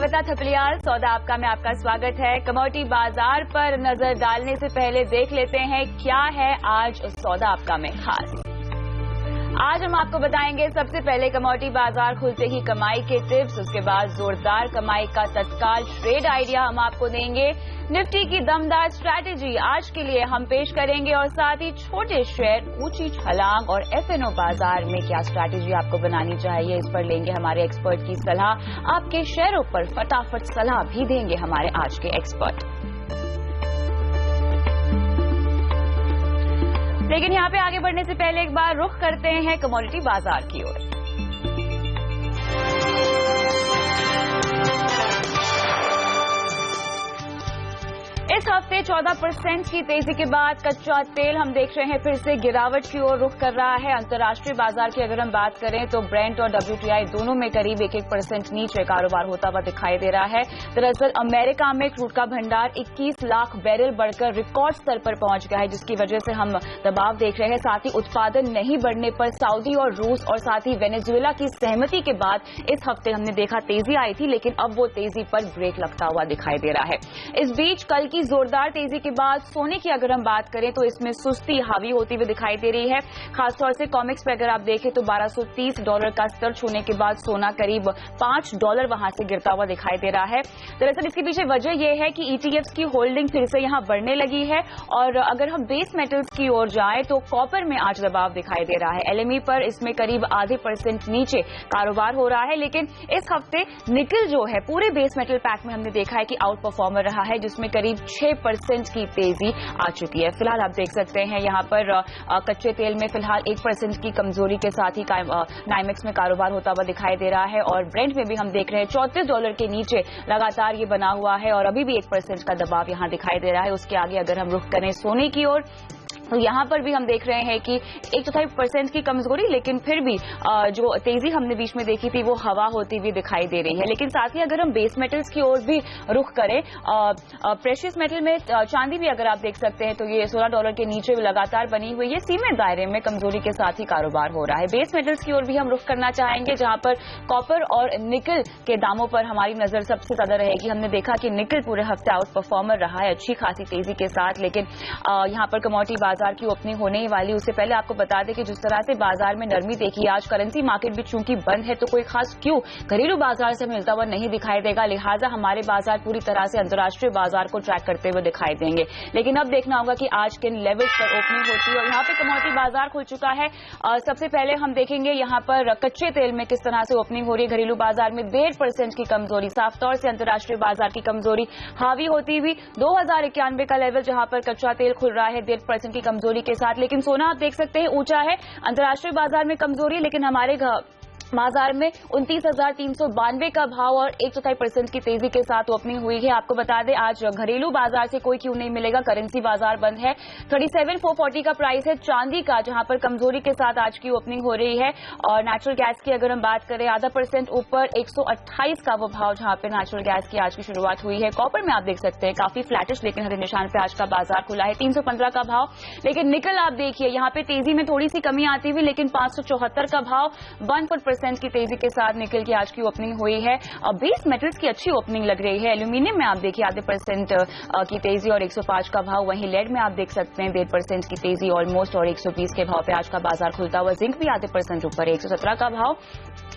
स्वागत थपलियाल सौदा आपका में आपका स्वागत है। कमोडिटी बाजार पर नजर डालने से पहले देख लेते हैं क्या है आज सौदा आपका में खास। आज हम आपको बताएंगे सबसे पहले कमोडिटी बाजार खुलते ही कमाई के टिप्स, उसके बाद जोरदार कमाई का तत्काल ट्रेड आइडिया हम आपको देंगे। निफ्टी की दमदार स्ट्रैटेजी आज के लिए हम पेश करेंगे और साथ ही छोटे शेयर, ऊंची छलांग और एफएनओ बाजार में क्या स्ट्रैटेजी आपको बनानी चाहिए, इस पर लेंगे हमारे एक्सपर्ट की सलाह। आपके शेयरों पर फटाफट सलाह भी देंगे हमारे आज के एक्सपर्ट। लेकिन यहाँ पे आगे बढ़ने से पहले एक बार रुख करते हैं कमोडिटी बाजार की ओर। इस हफ्ते 14% की तेजी के बाद कच्चा तेल हम देख रहे हैं फिर से गिरावट की ओर रुख कर रहा है। अंतर्राष्ट्रीय बाजार की अगर हम बात करें तो ब्रेंट और WTI दोनों में करीब 1% नीचे कारोबार होता हुआ दिखाई दे रहा है। दरअसल अमेरिका में क्रूड का भंडार 21 लाख बैरल बढ़कर रिकॉर्ड स्तर पर पहुंच गया है, जिसकी वजह से हम दबाव देख रहे हैं। साथ ही उत्पादन नहीं बढ़ने पर सऊदी और रूस और साथ ही वेनेजुएला की सहमति के बाद इस हफ्ते हमने देखा तेजी आई थी, लेकिन अब वो तेजी पर ब्रेक लगता हुआ दिखाई दे रहा है। इस बीच कल की जोरदार तेजी के बाद सोने की अगर हम बात करें तो इसमें सुस्ती हावी होती हुई दिखाई दे रही है। खासतौर से कॉमेक्स पे अगर आप देखें तो $1230 का स्तर छूने के बाद सोना करीब $5 वहां से गिरता हुआ दिखाई दे रहा है। दरअसल इसके पीछे वजह यह है कि ETFs की होल्डिंग फिर से यहां बढ़ने लगी है और अगर हम बेस मेटल्स की ओर जाएं तो कॉपर में आज दबाव दिखाई दे रहा है। LME पर इसमें करीब ½ % नीचे कारोबार हो रहा है, लेकिन इस हफ्ते निकल जो है पूरे बेस मेटल पैक में हमने देखा है कि आउट परफॉर्मर रहा है, जिसमें करीब 6% की तेजी आ चुकी है। फिलहाल आप देख सकते हैं यहां पर कच्चे तेल में फिलहाल 1% की कमजोरी के साथ ही नाइमेक्स में कारोबार होता हुआ दिखाई दे रहा है और ब्रेंट में भी हम देख रहे हैं $34 के नीचे लगातार ये बना हुआ है और अभी भी 1% का दबाव यहां दिखाई दे रहा है। उसके आगे अगर हम रुख करें सोने की ओर तो यहां पर भी हम देख रहे हैं कि 1.4% की कमजोरी, लेकिन फिर भी जो तेजी हमने बीच में देखी थी वो हवा होती हुई दिखाई दे रही है। लेकिन साथ ही अगर हम बेस मेटल्स की ओर भी रुख करें, प्रेशियस मेटल में चांदी भी अगर आप देख सकते हैं तो ये $16 के नीचे लगातार बनी हुई है। सीमित दायरे में कमजोरी के साथ ही कारोबार हो रहा है। बेस मेटल्स की ओर भी हम रुख करना चाहेंगे, जहां पर कॉपर और निकल के दामों पर हमारी नजर सबसे ज्यादा रहेगी। हमने देखा कि निकल पूरे हफ्ते आउट परफॉर्मर रहा है अच्छी खासी तेजी के साथ, लेकिन यहां पर कमोडिटी बाजार की ओपनिंग होने ही वाली, उससे पहले आपको बता दें कि जिस तरह से बाजार में नरमी देखी, आज करेंसी मार्केट भी चूंकि बंद है तो कोई खास क्यों घरेलू बाजार से मिलता हुआ नहीं दिखाई देगा, लिहाजा हमारे बाजार पूरी तरह से अंतर्राष्ट्रीय बाजार को ट्रैक करते हुए दिखाई देंगे। लेकिन अब देखना होगा कि आज किन लेवल्स पर ओपनिंग होती है और यहाँ पे कमोडिटी बाजार खुल चुका है। सबसे पहले हम देखेंगे यहाँ पर कच्चे तेल में किस तरह से ओपनिंग हो रही है। घरेलू बाजार में 1.5% की कमजोरी, साफ तौर से अंतर्राष्ट्रीय बाजार की कमजोरी हावी होती हुई 2091 का लेवल, जहां पर कच्चा तेल खुल रहा है 1.5% की कमजोरी के साथ। लेकिन सोना आप देख सकते हैं ऊंचा है, अंतर्राष्ट्रीय बाजार में कमजोरी, लेकिन हमारे बाजार में 29,392 का भाव और 1.4% की तेजी के साथ ओपनिंग हुई है। आपको बता दें आज घरेलू बाजार से कोई क्यों नहीं मिलेगा, करेंसी बाजार बंद है। 37,440 का प्राइस है चांदी का, जहां पर कमजोरी के साथ आज की ओपनिंग हो रही है। और नेचुरल गैस की अगर हम बात करें ½ % ऊपर 128 का वो भाव, जहां पर नेचुरल गैस की आज की शुरुआत हुई है। कॉपर में आप देख सकते हैं काफी फ्लैटिश, लेकिन हरे निशान पे आज का बाजार खुला है 315 का भाव। लेकिन निकल आप देखिए यहाँ पे तेजी में थोड़ी सी कमी आती हुई, लेकिन 574 का भाव, 1% की तेजी के साथ निकल की आज की ओपनिंग हुई है। बेस मेटल्स की अच्छी ओपनिंग लग रही है। एल्यूमिनियम में आप देखिए ½ % की तेजी और 105 का भाव, वहीं लेड में आप देख सकते हैं 1.5% की तेजी ऑलमोस्ट और 120 के भाव पे आज का बाजार खुलता हुआ। जिंक भी ½ % ऊपर 117 का भाव।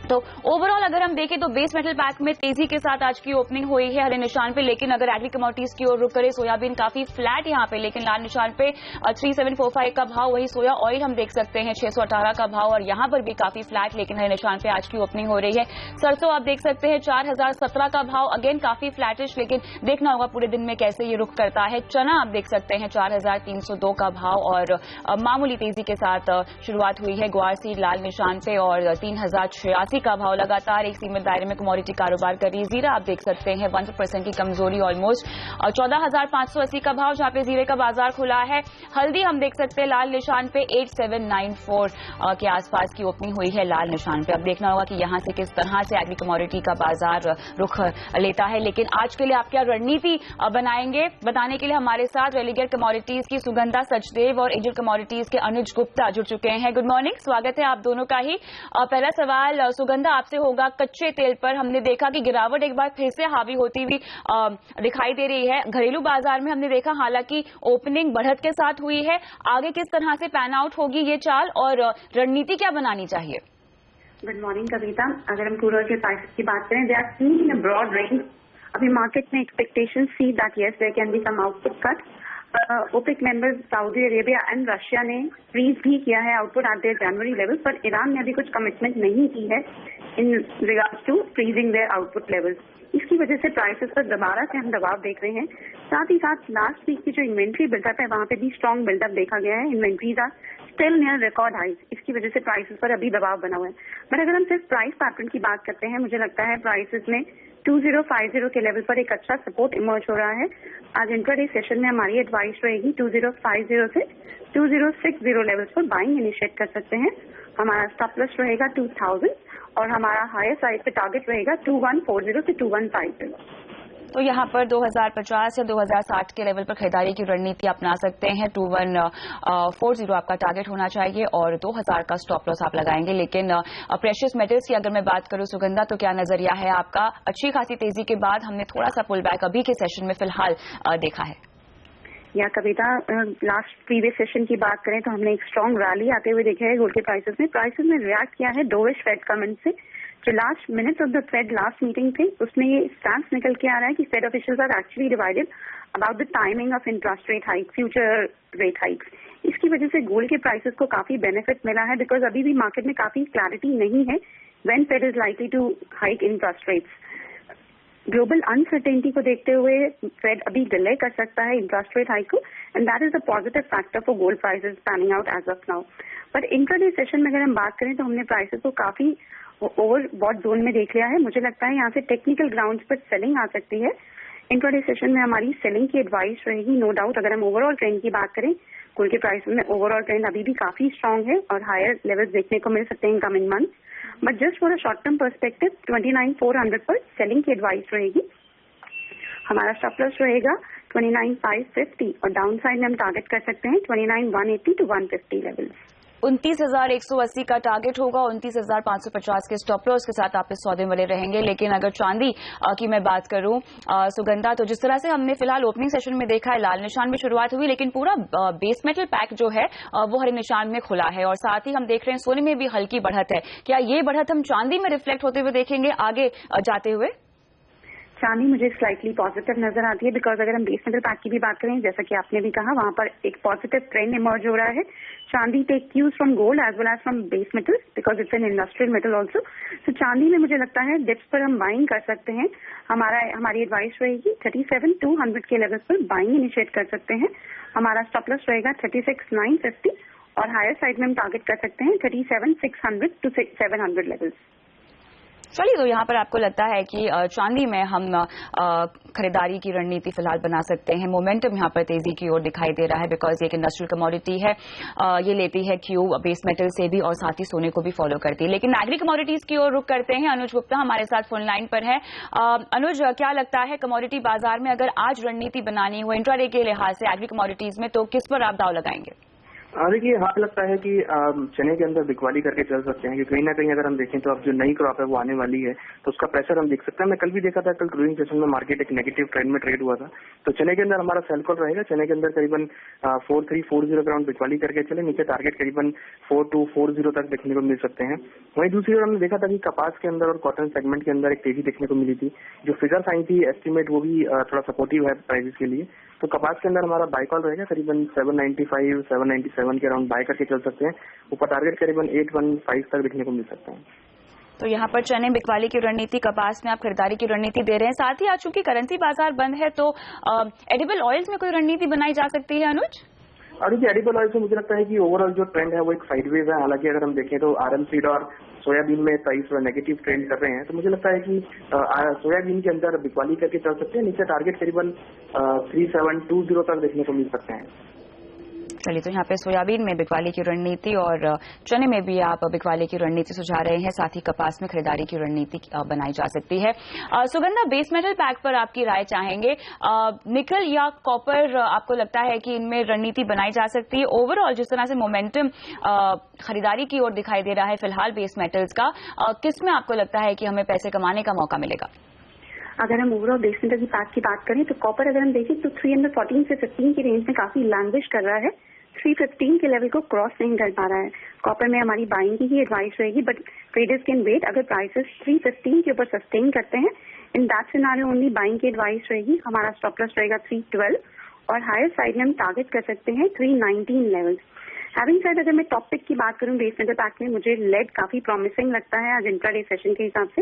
तो ओवरऑल अगर हम देखें तो बेस मेटल पैक में तेजी के साथ आज की ओपनिंग हुई है हरे निशान पे। लेकिन अगर एग्री कमोडिटीज की ओर रुक करें, सोयाबीन काफी फ्लैट यहाँ पे, लेकिन लाल निशान पे 3745 का भाव। वही सोया ऑयल हम देख सकते हैं 618 का भाव और यहाँ पर भी काफी फ्लैट, लेकिन हरे निशान पे आज की ओपनिंग हो रही है। सरसों आप देख सकते हैं 4017 का भाव, अगेन काफी फ्लैटिश, लेकिन देखना होगा पूरे दिन में कैसे ये रुख करता है। चना आप देख सकते हैं 4302 का भाव और मामूली तेजी के साथ शुरुआत हुई है। ग्वार सीड लाल निशान पे और 3086 का भाव, लगातार एक सीमित दायरे में कमोडिटी कारोबार कर रही है। जीरा आप देख सकते हैं 1% की कमजोरी ऑलमोस्ट और 14,580 का भाव, जहां पे जीरे का बाजार खुला है। हल्दी हम देख सकते हैं लाल निशान पे 8794 के आसपास की ओपनिंग हुई है लाल निशान पे। अब अब देखना होगा कि यहाँ से किस तरह से एग्री कमोडिटी का बाजार रुख लेता है। लेकिन आज के लिए आप क्या रणनीति बनाएंगे, बताने के लिए हमारे साथ रेलिगेट कमोडिटीज की सुगंधा सचदेव और एंजल कमोडिटीज के अनुज गुप्ता जुड़ चुके हैं। गुड मॉर्निंग, स्वागत है आप दोनों का ही। पहला सवाल सुगंधा आपसे होगा, कच्चे तेल पर हमने देखा कि गिरावट एक बार फिर से हावी होती हुई दिखाई दे रही है। घरेलू बाजार में हमने देखा हालांकि ओपनिंग बढ़त के साथ हुई है, आगे किस तरह से पैन आउट होगी ये चाल और रणनीति क्या बनानी चाहिए? Good morning Kavita. अगर हम क्रूड ऑयल के प्राइसेस की बात करें, they are seen in a broad range. अभी मार्केट में expectation see that yes there can be some output cut. OPEC members Saudi Arabia and Russia ने फ्रीज भी किया है output at their January level, पर ईरान ने अभी कुछ कमिटमेंट नहीं की है in regards to freezing their output levels. इसकी वजह से प्राइसेस पर दोबारा से हम दबाव देख रहे हैं। साथ ही साथ लास्ट वीक की जो इन्वेंट्री बिल्डअप है वहां पे भी स्ट्रॉन्ग बिल्डअप देखा गया है। Inventories are still near record highs, इसकी वजह से प्राइसेस पर अभी दबाव बना हुआ है। बट अगर हम सिर्फ प्राइस पैटर्न की बात करते हैं, मुझे लगता है प्राइसेस में 2050 के लेवल पर एक अच्छा सपोर्ट इमर्ज हो रहा है। आज इंट्राडे सेशन में हमारी एडवाइस रहेगी 2050 से 2060 लेवल्स पर बाइंग इनिशिएट कर सकते हैं। हमारा स्टॉप लॉस रहेगा 2000 और हमारा हायर साइड पे टारगेट रहेगा 2140 से 2150। तो यहाँ पर 2050 या 2060 के लेवल पर खरीदारी की रणनीति अपना सकते हैं। 2140 आपका टारगेट होना चाहिए और 2000 का स्टॉप लॉस आप लगाएंगे। लेकिन प्रेशियस मेटल्स की अगर मैं बात करूं सुगंधा, तो क्या नजरिया है आपका? अच्छी खासी तेजी के बाद हमने थोड़ा सा पुल बैक अभी के सेशन में फिलहाल देखा है। या कविता, लास्ट प्रीवियस सेशन की बात करें तो हमने एक स्ट्रॉन्ग रैली आते हुए देखा है गोल्ड के प्राइसेस में रिएक्ट किया है डोविश फेड कमेंट से। जो last minute of the Fed last meeting थे उसमें ये स्टांस निकल के आ रहा है कि Fed officials are actually divided about the timing of interest rate hike, future rate hikes. इसकी वजह से गोल्ड के प्राइसेस को काफी बेनिफिट मिला है, बिकॉज अभी भी मार्केट में काफी क्लैरिटी नहीं है when Fed is likely to hike interest rates. Global uncertainty को देखते हुए फेड अभी डिले कर सकता है इंटरेस्ट रेट हाइक को, and that is a positive factor for gold prices panning out as of now. But intraday session में अगर हम बात करें तो हमने प्राइसेस को काफी ओवरबॉट जोन में देख लिया है। मुझे लगता है यहाँ से टेक्निकल ग्राउंड्स पर सेलिंग आ सकती है। इंट्राडे सेशन में हमारी सेलिंग की एडवाइस रहेगी नो डाउट। अगर हम ओवरऑल ट्रेंड की बात करें, गोल्ड के प्राइसेस में ओवरऑल ट्रेंड अभी भी काफी स्ट्रांग है और हायर लेवल्स देखने को मिल सकते हैं in coming month. But just for a short term perspective 29,400 पर सेलिंग की एडवाइस रहेगी। हमारा स्टॉप लॉस रहेगा 29,550 और डाउन साइड में हम टारगेट कर सकते हैं 29,180 to 150 लेवल्स। 29,180 का टारगेट होगा, 29,550 के स्टॉप लॉस के साथ आप इस सौदे में रहेंगे। लेकिन अगर चांदी की मैं बात करूं सुगंधा, तो जिस तरह से हमने फिलहाल ओपनिंग सेशन में देखा है लाल निशान में शुरुआत हुई, लेकिन पूरा बेस मेटल पैक जो है वो हरे निशान में खुला है और साथ ही हम देख रहे हैं सोने में भी हल्की बढ़त है। क्या ये बढ़त हम चांदी में रिफ्लेक्ट होते हुए देखेंगे आगे जाते हुए? चांदी मुझे स्लाइटली पॉजिटिव नजर आती है, बिकॉज अगर हम बेस मेटल पैक की भी बात करें, जैसा कि आपने भी कहा, वहां पर एक पॉजिटिव ट्रेंड इमर्ज हो रहा है। चांदी take cues from gold as well as from base metals because it's an industrial metal also. तो चांदी में मुझे लगता है डिप्स पर हम बाइंग कर सकते हैं। हमारी एडवाइस रहेगी 37,200 के लेवल पर बाइंग इनिशिएट कर सकते हैं। हमारा स्टॉप लॉस रहेगा 36,950 और हायर साइड में हम टारगेट कर सकते हैं 37,600 to 700 लेवल्स। चलिए, तो यहाँ पर आपको लगता है कि चांदी में हम खरीदारी की रणनीति फिलहाल बना सकते हैं। मोमेंटम यहाँ पर तेजी की ओर दिखाई दे रहा है बिकॉज ये एक इंडस्ट्रियल कमोडिटी है, ये लेती है क्यू बेस मेटल से भी और साथ ही सोने को भी फॉलो करती है। लेकिन एग्री कमोडिटीज की ओर रुख करते हैं। अनुज गुप्ता हमारे साथ फोन लाइन पर है। अनुज, क्या लगता है कमोडिटी बाजार में अगर आज रणनीति बनानी हो इंट्राडे के लिहाज से एग्री कमोडिटीज में, तो किस पर आप दाव लगाएंगे? देखिए, हाँ लगता है कि चने के अंदर बिकवाली करके चल सकते हैं कि कहीं ना कहीं अगर हम देखें तो अब जो नई क्रॉप है वो आने वाली है, तो उसका प्रेशर हम देख सकते हैं। मैं कल भी देखा था, कल क्लोजिंग सेशन में मार्केट एक नेगेटिव ट्रेंड में ट्रेड हुआ था, तो चने के अंदर हमारा सेल कॉल रहेगा। चने के अंदर करीबन 4340 ग्राउंड बिकवाली करके चले, नीचे टारगेट करीबन 4240 तक देखने को मिल सकते हैं। वहीं दूसरी ओर हमने देखा था कि कपास के अंदर और कॉटन सेगमेंट के अंदर एक तेजी देखने को मिली थी। जो फिगर्स आई थी एस्टिमेट वो भी थोड़ा सपोर्टिव है प्राइसेस के लिए। तो कपास के अंदर हमारा बाय कॉल रहेगा करीबन 795 797 के अराउंड बाय करके चल सकते हैं। ऊपर टारगेट करीबन 815 तक देखने को मिल सकता है। तो यहाँ पर चने बिकवाली की रणनीति, कपास में आप खरीदारी की रणनीति दे रहे हैं। साथ ही आज चूंकि करेंसी बाजार बंद है तो एडिबल ऑयल्स में कोई रणनीति बनाई जा सकती है अनुज? और देखिए, एडिबल ऑयल से मुझे लगता है कि ओवरऑल जो ट्रेंड है वो एक साइडवेज है। हालांकि अगर हम देखें तो आरएम सीड और सोयाबीन में प्राइस नेगेटिव ट्रेंड कर रहे हैं, तो मुझे लगता है कि सोयाबीन के अंदर बिकवाली करके चल सकते हैं। नीचे टारगेट करीबन 3720 तक देखने को मिल सकते हैं। चलिए, तो यहाँ पे सोयाबीन में बिकवाली की रणनीति और चने में भी आप बिकवाली की रणनीति सुझा रहे हैं, साथ ही कपास में खरीदारी की रणनीति बनाई जा सकती है। सुगंधा, बेस मेटल पैक पर आपकी राय चाहेंगे। निकल या कॉपर आपको लगता है कि इनमें रणनीति बनाई जा सकती है? ओवरऑल जिस तरह से मोमेंटम खरीदारी की ओर दिखाई दे रहा है फिलहाल बेस मेटल्स का, किस में आपको लगता है कि हमें पैसे कमाने का मौका मिलेगा? अगर हम ओवरऑल बेस मेटल की पैक की बात करें तो कॉपर अगर हम देखें तो 314 से 15 की रेंज में काफी लैंग्विश कर रहा है, 315 के लेवल को क्रॉस नहीं कर पा रहा है। कॉपर में हमारी बाइंग की ही एडवाइस रहेगी, बट ट्रेडर्स कैन वेट। अगर प्राइसेस 315 के ऊपर सस्टेन करते हैं, in that scenario only buying की एडवाइस रहेगी। हमारा स्टॉप लॉस रहेगा 312 और हायर साइड में हम टारगेट कर सकते हैं 319 लेवल्स। हैविंग सेड, अगर मैं टॉप पिक की बात करूं बेस मेटल पैक में, मुझे लेड काफी प्रॉमिसिंग लगता है आज इंट्राडे सेशन के हिसाब से।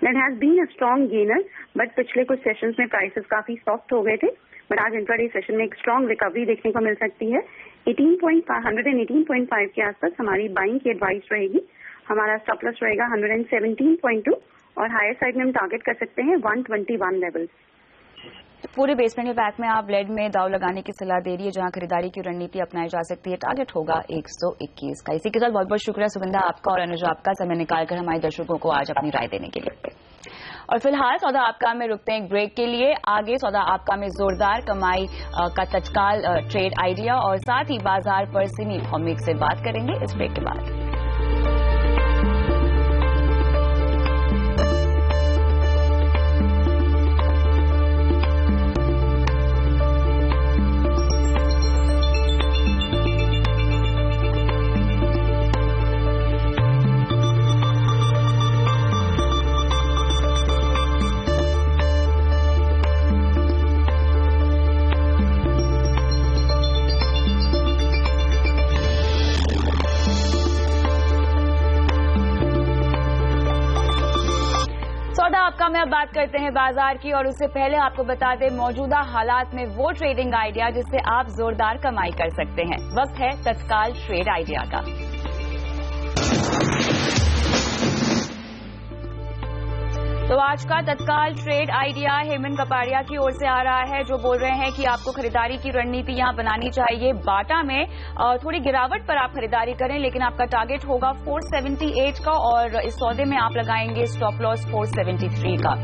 Lead has been a strong gainer, but पिछले कुछ सेशंस में प्राइसेस काफी सॉफ्ट हो गए थे, बट आज इंट्राडे सेशन में एक स्ट्रॉन्ग रिकवरी देखने को मिल सकती है। 118.5 के आसपास हमारी बाइंग की एडवाइस रहेगी। हमारा स्टॉप लॉस रहेगा 117.2 और हायर साइड में हम टारगेट कर सकते हैं 121 लेवल। पूरे बेस मेटल पैक में आप लेड में दाव लगाने की सलाह दे रही है, जहां खरीदारी की रणनीति अपनाई जा सकती है। टारगेट होगा 121 का। इसी के साथ बहुत बहुत शुक्रिया सुगंधा आपका और अनुज आपका समय निकालकर हमारे दर्शकों को आज अपनी राय देने के लिए। और फिलहाल सौदा आपका में रुकते हैं एक ब्रेक के लिए। आगे सौदा आपका में जोरदार कमाई का तत्काल ट्रेड आइडिया और साथ ही बाजार पर सिमी भौमिक से बात करेंगे इस ब्रेक के बाद। आपका में अब बात करते हैं बाजार की, और उससे पहले आपको बता दें मौजूदा हालात में वो ट्रेडिंग आइडिया जिससे आप जोरदार कमाई कर सकते हैं। वक्त है तत्काल ट्रेड आइडिया का। तो आज का तत्काल ट्रेड आइडिया हेमंत कपाड़िया की ओर से आ रहा है, जो बोल रहे हैं कि आपको खरीदारी की रणनीति यहां बनानी चाहिए। बाटा में थोड़ी गिरावट पर आप खरीदारी करें, लेकिन आपका टारगेट होगा 478 का और इस सौदे में आप लगाएंगे स्टॉप लॉस 473 का।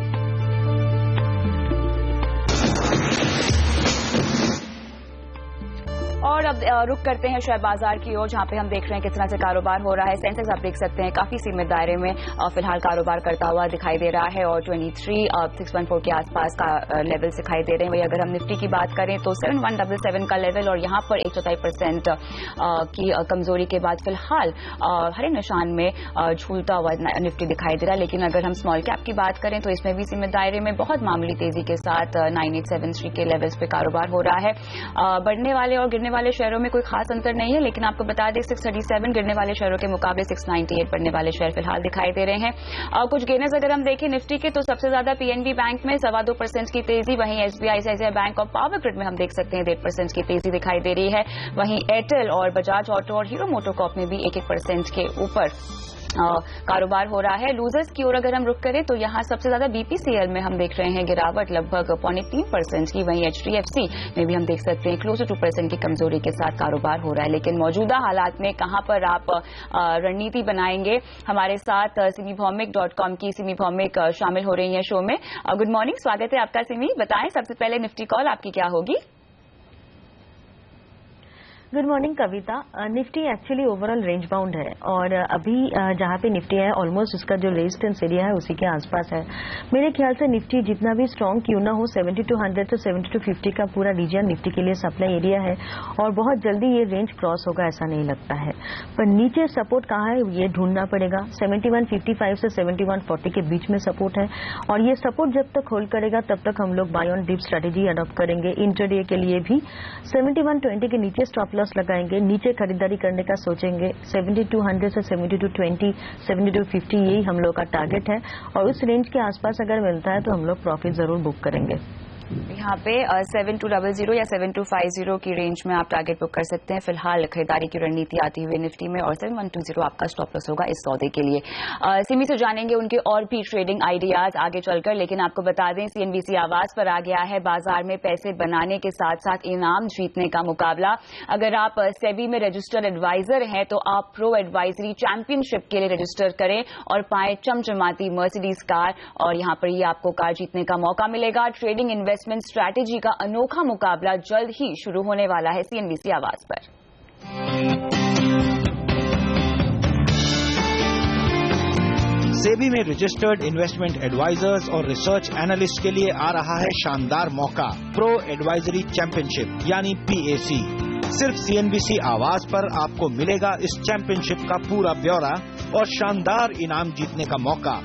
और अब रुक करते हैं शेयर बाजार की ओर, जहां पे हम देख रहे हैं किस तरह से कारोबार हो रहा है। सेंसेक्स आप देख सकते हैं काफी सीमित दायरे में फिलहाल कारोबार करता हुआ दिखाई दे रहा है और 23,614 के आसपास का लेवल दिखाई दे रहे हैं। वही अगर हम निफ्टी की बात करें तो 7177 का लेवल और यहां पर 1.4% की कमजोरी के बाद फिलहाल हरे निशान में झूलता हुआ निफ्टी दिखाई दे रहा है। लेकिन अगर हम स्मॉल कैप की बात करें तो इसमें भी सीमित दायरे में बहुत मामूली तेजी के साथ 9873 के लेवल्स पे कारोबार हो रहा है। बढ़ने वाले और गिरने वाले शेयरों में कोई खास अंतर नहीं है, लेकिन आपको बता दें 637 गिरने वाले शेयरों के मुकाबले 698 बढ़ने वाले शेयर फिलहाल दिखाई दे रहे हैं। कुछ गेनर्स अगर हम देखें निफ्टी के तो सबसे ज्यादा पीएनबी बैंक में 2.25% की तेजी, वहीं एसबीआई, आईसीआईसीआई बैंक और पावर ग्रिड में हम देख सकते हैं 1.5% की तेजी दिखाई दे रही है। वहीं एयरटेल और बजाज ऑटो और हीरो मोटोकॉर्प में भी 1% के ऊपर कारोबार हो रहा है। लूजर्स की ओर अगर हम रुक करें तो यहां सबसे ज्यादा बीपीसीएल में हम देख रहे हैं गिरावट लगभग 0.3% की, वहीं एचडीएफसी में भी हम देख सकते हैं क्लोज टू 2% की कमजोरी के साथ कारोबार हो रहा है। लेकिन मौजूदा हालात में कहां पर आप रणनीति बनाएंगे, हमारे साथ सिमी भौमिक.com की सिमी भौमिक शामिल हो रही है शो में। गुड मॉर्निंग, स्वागत है आपका सिमी। बताएं सबसे पहले निफ्टी कॉल आपकी क्या होगी? Good morning Kavita. Nifty actually overall range bound है और अभी जहां पे निफ्टी है ऑलमोस्ट उसका जो रेजिस्टेंस एरिया है उसी के आसपास है। मेरे ख्याल से निफ्टी जितना भी स्ट्रांग क्यों ना हो 7200 से 7250 का पूरा रीजन निफ्टी के लिए सप्लाई एरिया है और बहुत जल्दी ये रेंज क्रॉस होगा ऐसा नहीं लगता है। पर नीचे सपोर्ट कहाँ है ये ढूंढना पड़ेगा। 7155 से 7140 के बीच में सपोर्ट है और ये सपोर्ट जब तक होल्ड करेगा तब तक हम लोग buy on dip strategy adopt करेंगे। इंट्राडे के लिए भी 7120 के नीचे स्टॉप लॉस लगाएंगे, नीचे खरीदारी करने का सोचेंगे। 7200 से 7220, 7250 यही हम लोग का टारगेट है और उस रेंज के आसपास अगर मिलता है तो हम लोग प्रॉफिट जरूर बुक करेंगे। यहाँ पे 7200 या 7250 की रेंज में आप टारगेट बुक कर सकते हैं। फिलहाल खरीदारी की रणनीति आती हुई निफ्टी में, और 7120 आपका स्टॉप लॉस होगा इस सौदे के लिए। सिमी से जानेंगे उनके और भी ट्रेडिंग आइडियाज आगे चलकर, लेकिन आपको बता दें CNBC आवाज पर आ गया है बाजार में पैसे बनाने के साथ साथ इनाम जीतने का मुकाबला। अगर आप सेबी में रजिस्टर्ड एडवाइजर हैं तो आप प्रो एडवाइजरी चैंपियनशिप के लिए रजिस्टर करें और पाएं चमचमाती मर्सिडीज कार, और यहाँ पर ही आपको कार जीतने का मौका मिलेगा। ट्रेडिंग इन्वेस्टमेंट स्ट्रैटेजी का अनोखा मुकाबला जल्द ही शुरू होने वाला है CNBC आवाज पर। सेबी में रजिस्टर्ड इन्वेस्टमेंट एडवाइजर्स और रिसर्च एनालिस्ट के लिए आ रहा है शानदार मौका, प्रो एडवाइजरी चैंपियनशिप यानी PAC। सिर्फ CNBC आवाज पर आपको मिलेगा इस चैंपियनशिप का पूरा ब्यौरा और शानदार इनाम जीतने का मौका,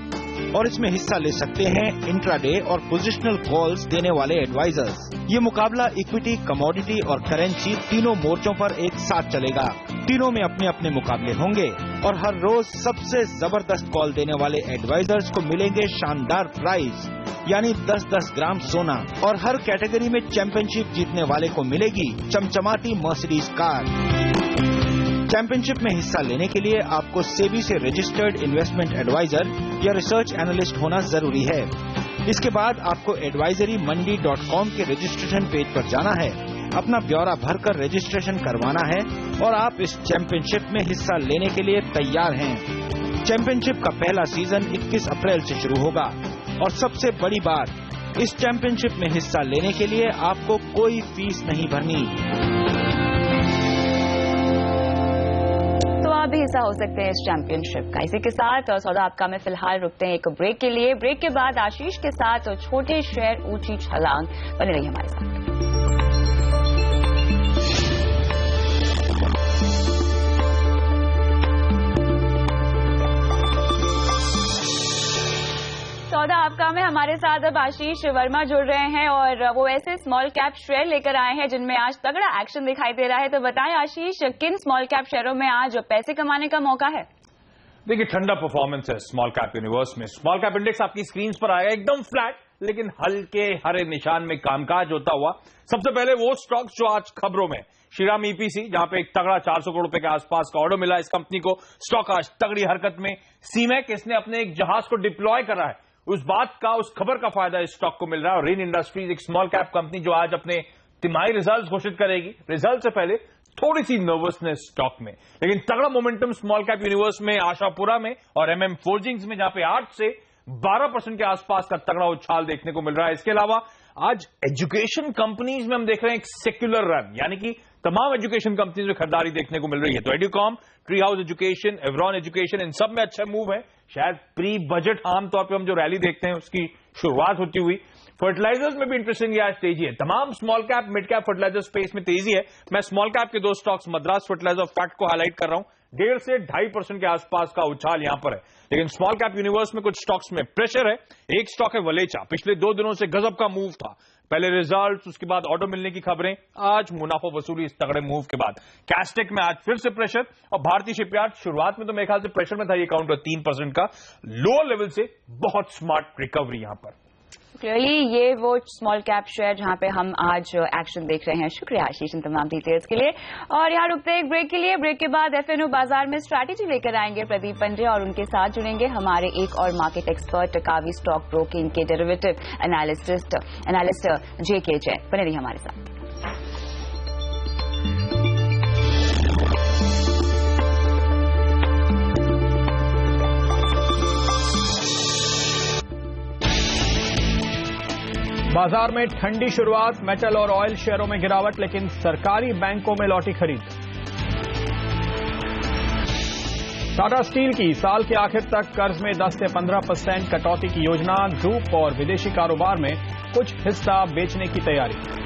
और इसमें हिस्सा ले सकते हैं इंट्राडे और पोजिशनल कॉल्स देने वाले एडवाइजर्स। ये मुकाबला इक्विटी, कमोडिटी और करेंसी तीनों मोर्चों पर एक साथ चलेगा। तीनों में अपने अपने मुकाबले होंगे और हर रोज सबसे जबरदस्त कॉल देने वाले एडवाइजर्स को मिलेंगे शानदार प्राइज यानी 10-10 ग्राम सोना, और हर कैटेगरी में चैंपियनशिप जीतने वाले को मिलेगी चमचमाती मर्सिडीज कार। चैंपियनशिप में हिस्सा लेने के लिए आपको सेबी से रजिस्टर्ड इन्वेस्टमेंट एडवाइजर या रिसर्च एनालिस्ट होना जरूरी है। इसके बाद आपको advisoryमंडी.com के रजिस्ट्रेशन पेज पर जाना है, अपना ब्यौरा भरकर रजिस्ट्रेशन करवाना है और आप इस चैंपियनशिप में हिस्सा लेने के लिए तैयार हैं। चैंपियनशिप का पहला सीजन 21 अप्रैल से शुरू होगा, और सबसे बड़ी बात, इस चैंपियनशिप में हिस्सा लेने के लिए आपको कोई फीस नहीं भरनी। आप भी हिस्सा हो सकते हैं इस चैंपियनशिप का। इसी के साथ सौदा आपका में फिलहाल रुकते हैं एक ब्रेक के लिए। ब्रेक के बाद आशीष के साथ छोटे शेयर ऊंची छलांग, बने रहिए हमारे साथ। सौदा आपका में हमारे साथ अब आशीष वर्मा जुड़ रहे हैं, और वो ऐसे स्मॉल कैप शेयर लेकर आए हैं जिनमें आज तगड़ा एक्शन दिखाई दे रहा है। तो बताएं आशीष, किन स्मॉल कैप शेयरों में आज पैसे कमाने का मौका है? देखिए, ठंडा परफॉर्मेंस है स्मॉल कैप यूनिवर्स में। स्मॉल कैप इंडेक्स आपकी स्क्रीन पर आएगा एकदम फ्लैट, लेकिन हल्के हरे निशान में कामकाज होता हुआ। सबसे पहले वो स्टॉक्स जो आज खबरों में, श्रीराम EPC जहां पे एक तगड़ा 400 करोड़ रुपए के आसपास का ऑर्डर मिला इस कंपनी को, स्टॉक आज तगड़ी हरकत में। सीमेक, इसने अपने एक जहाज को डिप्लॉय करा है, उस बात का, उस खबर का फायदा इस स्टॉक को मिल रहा है। और रेन इंडस्ट्रीज एक स्मॉल कैप कंपनी जो आज अपने तिमाही रिजल्ट घोषित करेगी, रिजल्ट से पहले थोड़ी सी नर्वसनेस स्टॉक में, लेकिन तगड़ा मोमेंटम स्मॉल कैप यूनिवर्स में, आशापुरा में और MM फोर्जिंग्स में, जहां पे 8 से 12% के आसपास का तगड़ा उछाल देखने को मिल रहा है। इसके अलावा आज एजुकेशन कंपनीज में हम देख रहे हैं एक सेक्युलर रन, यानी कि तमाम एजुकेशन कंपनीज में खरीदारी देखने को मिल रही है। तो एड्यूकॉम, ट्री हाउस एजुकेशन, एवरॉन एजुकेशन, इन सब में अच्छे मूव है। शायद प्री बजट आमतौर पर हम जो रैली देखते हैं उसकी शुरुआत होती हुई। फर्टिलाइजर्स में भी इंटरेस्टिंग आज तेजी है। तमाम small cap, mid cap fertiliser space में तेजी है। मैं स्मॉल कैप के 2 स्टॉक्स मद्रास फर्टिलाइजर फैक्ट को हाईलाइट कर रहा हूं। 1.5 से 2.5% के आसपास का उछाल यहां पर है, लेकिन स्मॉल कैप यूनिवर्स में कुछ स्टॉक्स में प्रेशर है। एक स्टॉक है वलेचा, पिछले 2 दिनों से गजब का मूव था, पहले रिजल्ट्स, उसके बाद ऑर्डर मिलने की खबरें, आज मुनाफा वसूली इस तगड़े मूव के बाद। कैस्टेक में आज फिर से प्रेशर, और भारतीय शिपयार्ड शुरुआत में तो मेरे ख्याल से प्रेशर में था, ये काउंटर 3% का लोअर लेवल से बहुत स्मार्ट रिकवरी यहां पर। क्लियरली ये वो स्मॉल कैप शेयर जहां पे हम आज एक्शन देख रहे हैं। शुक्रिया आशीष इन तमाम डिटेल्स के लिए। और यहाँ रुकते हैं एक ब्रेक के लिए। ब्रेक के बाद FNO बाजार में स्ट्रैटेजी लेकर आएंगे प्रदीप पंडे, और उनके साथ जुड़ेंगे हमारे एक और मार्केट एक्सपर्ट कावी स्टॉक ब्रोकिंग के डेरिवेटिव एनालिस्ट JK जैन। बने रहिए हमारे साथ। बाजार में ठंडी शुरुआत, मेटल और ऑयल शेयरों में गिरावट, लेकिन सरकारी बैंकों में लौटी खरीद। टाटा स्टील की साल के आखिर तक कर्ज में 10 से 15% कटौती की योजना, ग्रुप और विदेशी कारोबार में कुछ हिस्सा बेचने की तैयारी।